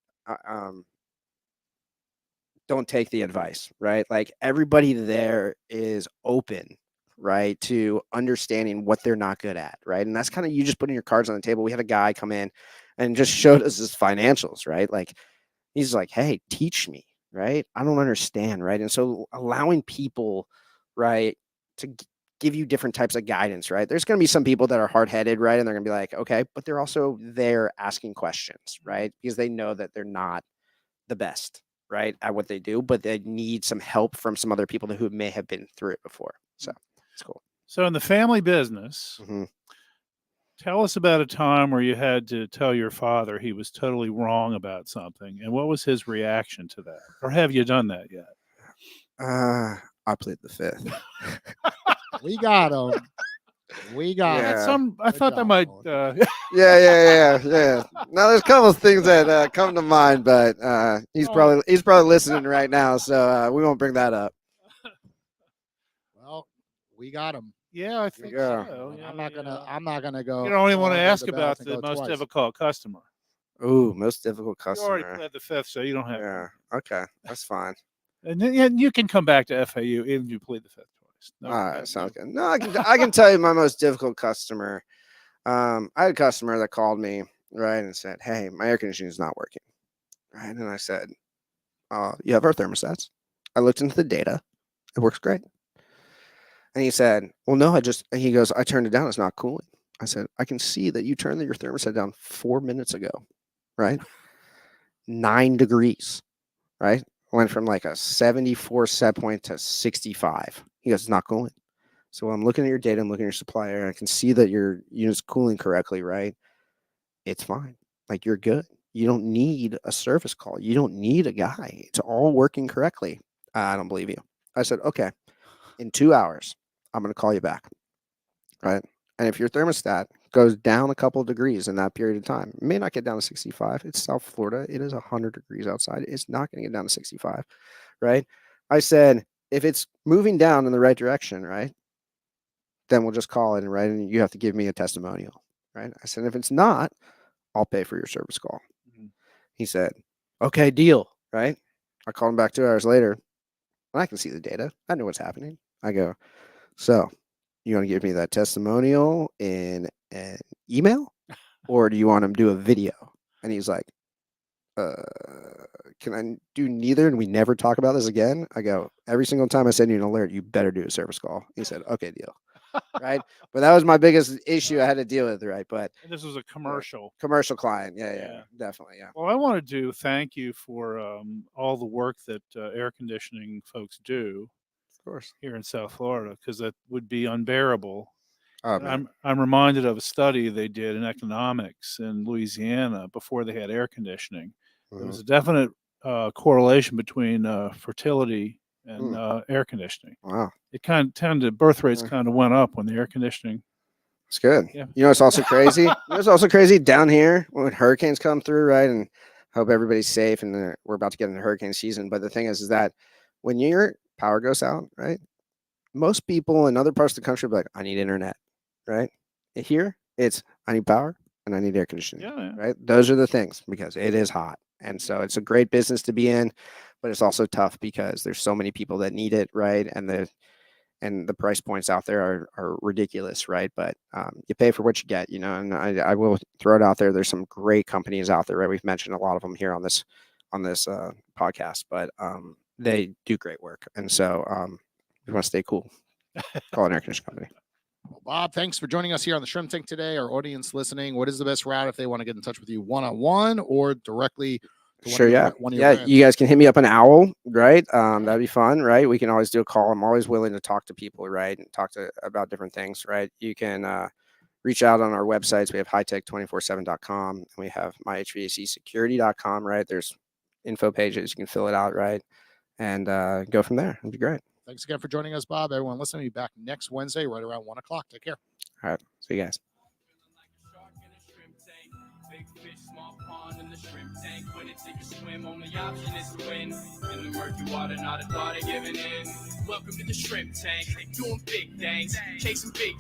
don't take the advice, right? Like everybody there is open, right, to understanding what they're not good at, right? And that's kind of you just putting your cards on the table. We had a guy come in and just showed us his financials, right? Like he's like, "Hey, teach me," right? I don't understand, right? And so allowing people, right, to give you different types of guidance, right? There's going to be some people that are hard-headed, right? And they're going to be like, okay, but they're also there asking questions, right? Because they know that they're not the best, right, at what they do, but they need some help from some other people who may have been through it before. So it's cool. So in the family business, Mhm. tell us about a time where you had to tell your father he was totally wrong about something, and what was his reaction to that? Or have you done that yet? I plead the fifth. We got him. We got Yeah. him. I thought that might. Yeah. Now there's a couple of things that come to mind, but he's probably listening right now, so we won't bring that up. Well, we got him. Yeah, I think Yeah. so. Yeah, I'm not gonna go. You don't even want to under ask the about belt and the go most twice. difficult customer. Ooh, most difficult You already customer. pled the fifth, so you don't have. Yeah. Okay, that's fine. And then you can come back to FAU even if you plead the fifth twice. No, All right, sounds good. No, I can tell you my most difficult customer. I had a customer that called me, right, and said, "Hey, my air conditioning is not working." Right, and I said, "You have our thermostats." I looked into the data. It works great. And he said, "Well, no, he goes, I turned it down. It's not cooling." I said, "I can see that you turned your thermostat down 4 minutes ago, right? 9 degrees, right? Went from like a 74 set point to 65. He goes, "It's not cooling." So I'm looking at your data, I'm looking at your supplier, and I can see that your unit's cooling correctly, right? It's fine. Like you're good. You don't need a service call. You don't need a guy. It's all working correctly. I don't believe you. I said, "Okay, in 2 hours, I'm going to call you back." Right. And if your thermostat goes down a couple of degrees in that period of time, it may not get down to 65. It's South Florida. It is 100 degrees outside. It's not going to get down to 65. Right. I said, if it's moving down in the right direction, right, then we'll just call it. Right. And you have to give me a testimonial. Right. I said, if it's not, I'll pay for your service call. Mm-hmm. He said, "Okay, deal." Right. I called him back 2 hours later. And I can see the data. I know what's happening. I go, "So you want to give me that testimonial in an email, or do you want him to do a video?" And he's like, can I do neither? And we never talk about this again. I go, every single time I send you an alert, you better do a service call. He said, okay, deal. Right. But that was my biggest issue I had to deal with. Right. But And this was a commercial. Commercial client. Yeah. Definitely. Yeah. Well, I wanted to thank you for all the work that air conditioning folks do Of course. here in South Florida, because that would be unbearable. Oh, And man. I'm reminded of a study they did in economics in Louisiana before they had air conditioning. There was a definite correlation between fertility and air conditioning. Wow. It kind of tended, birth rates kind of went up when the air conditioning. It's good. Yeah. You know, it's also crazy. It's also crazy down here when hurricanes come through, right? And hope everybody's safe. And we're about to get into hurricane season. But the thing is that when your power goes out, right? Most people in other parts of the country will be like, I need internet, right? Here, it's I need power and I need air conditioning, Yeah. right? Those are the things because it is hot. And so it's a great business to be in, but it's also tough because there's so many people that need it, right? And the price points out there are ridiculous, right? But you pay for what you get, you know. And I will throw it out there. There's some great companies out there, right? We've mentioned a lot of them here on this podcast, but they do great work, and so we want to stay cool. Call an air conditioning company. Well, Bob, thanks for joining us here on the Shrimp Tank today. Our audience listening, what is the best route if they want to get in touch with you one-on-one or directly? Sure, yeah. You guys can hit me up an owl, right? That'd be fun, right? We can always do a call. I'm always willing to talk to people, right? And talk about different things, right? You can reach out on our websites. We have HYTECH247.com and we have myhvacsecurity.com, right? There's info pages. You can fill it out, right? And go from there. It'd be great. Thanks again for joining us, Bob. Everyone listening, we'll be back next Wednesday right around 1 o'clock. Take care. All right. See you guys. Big fish, small pond in the shrimp tank. When it take a swim, only option is to win. In the murky water, not a thought of giving in. Welcome to the shrimp tank. Doing big things, chasing big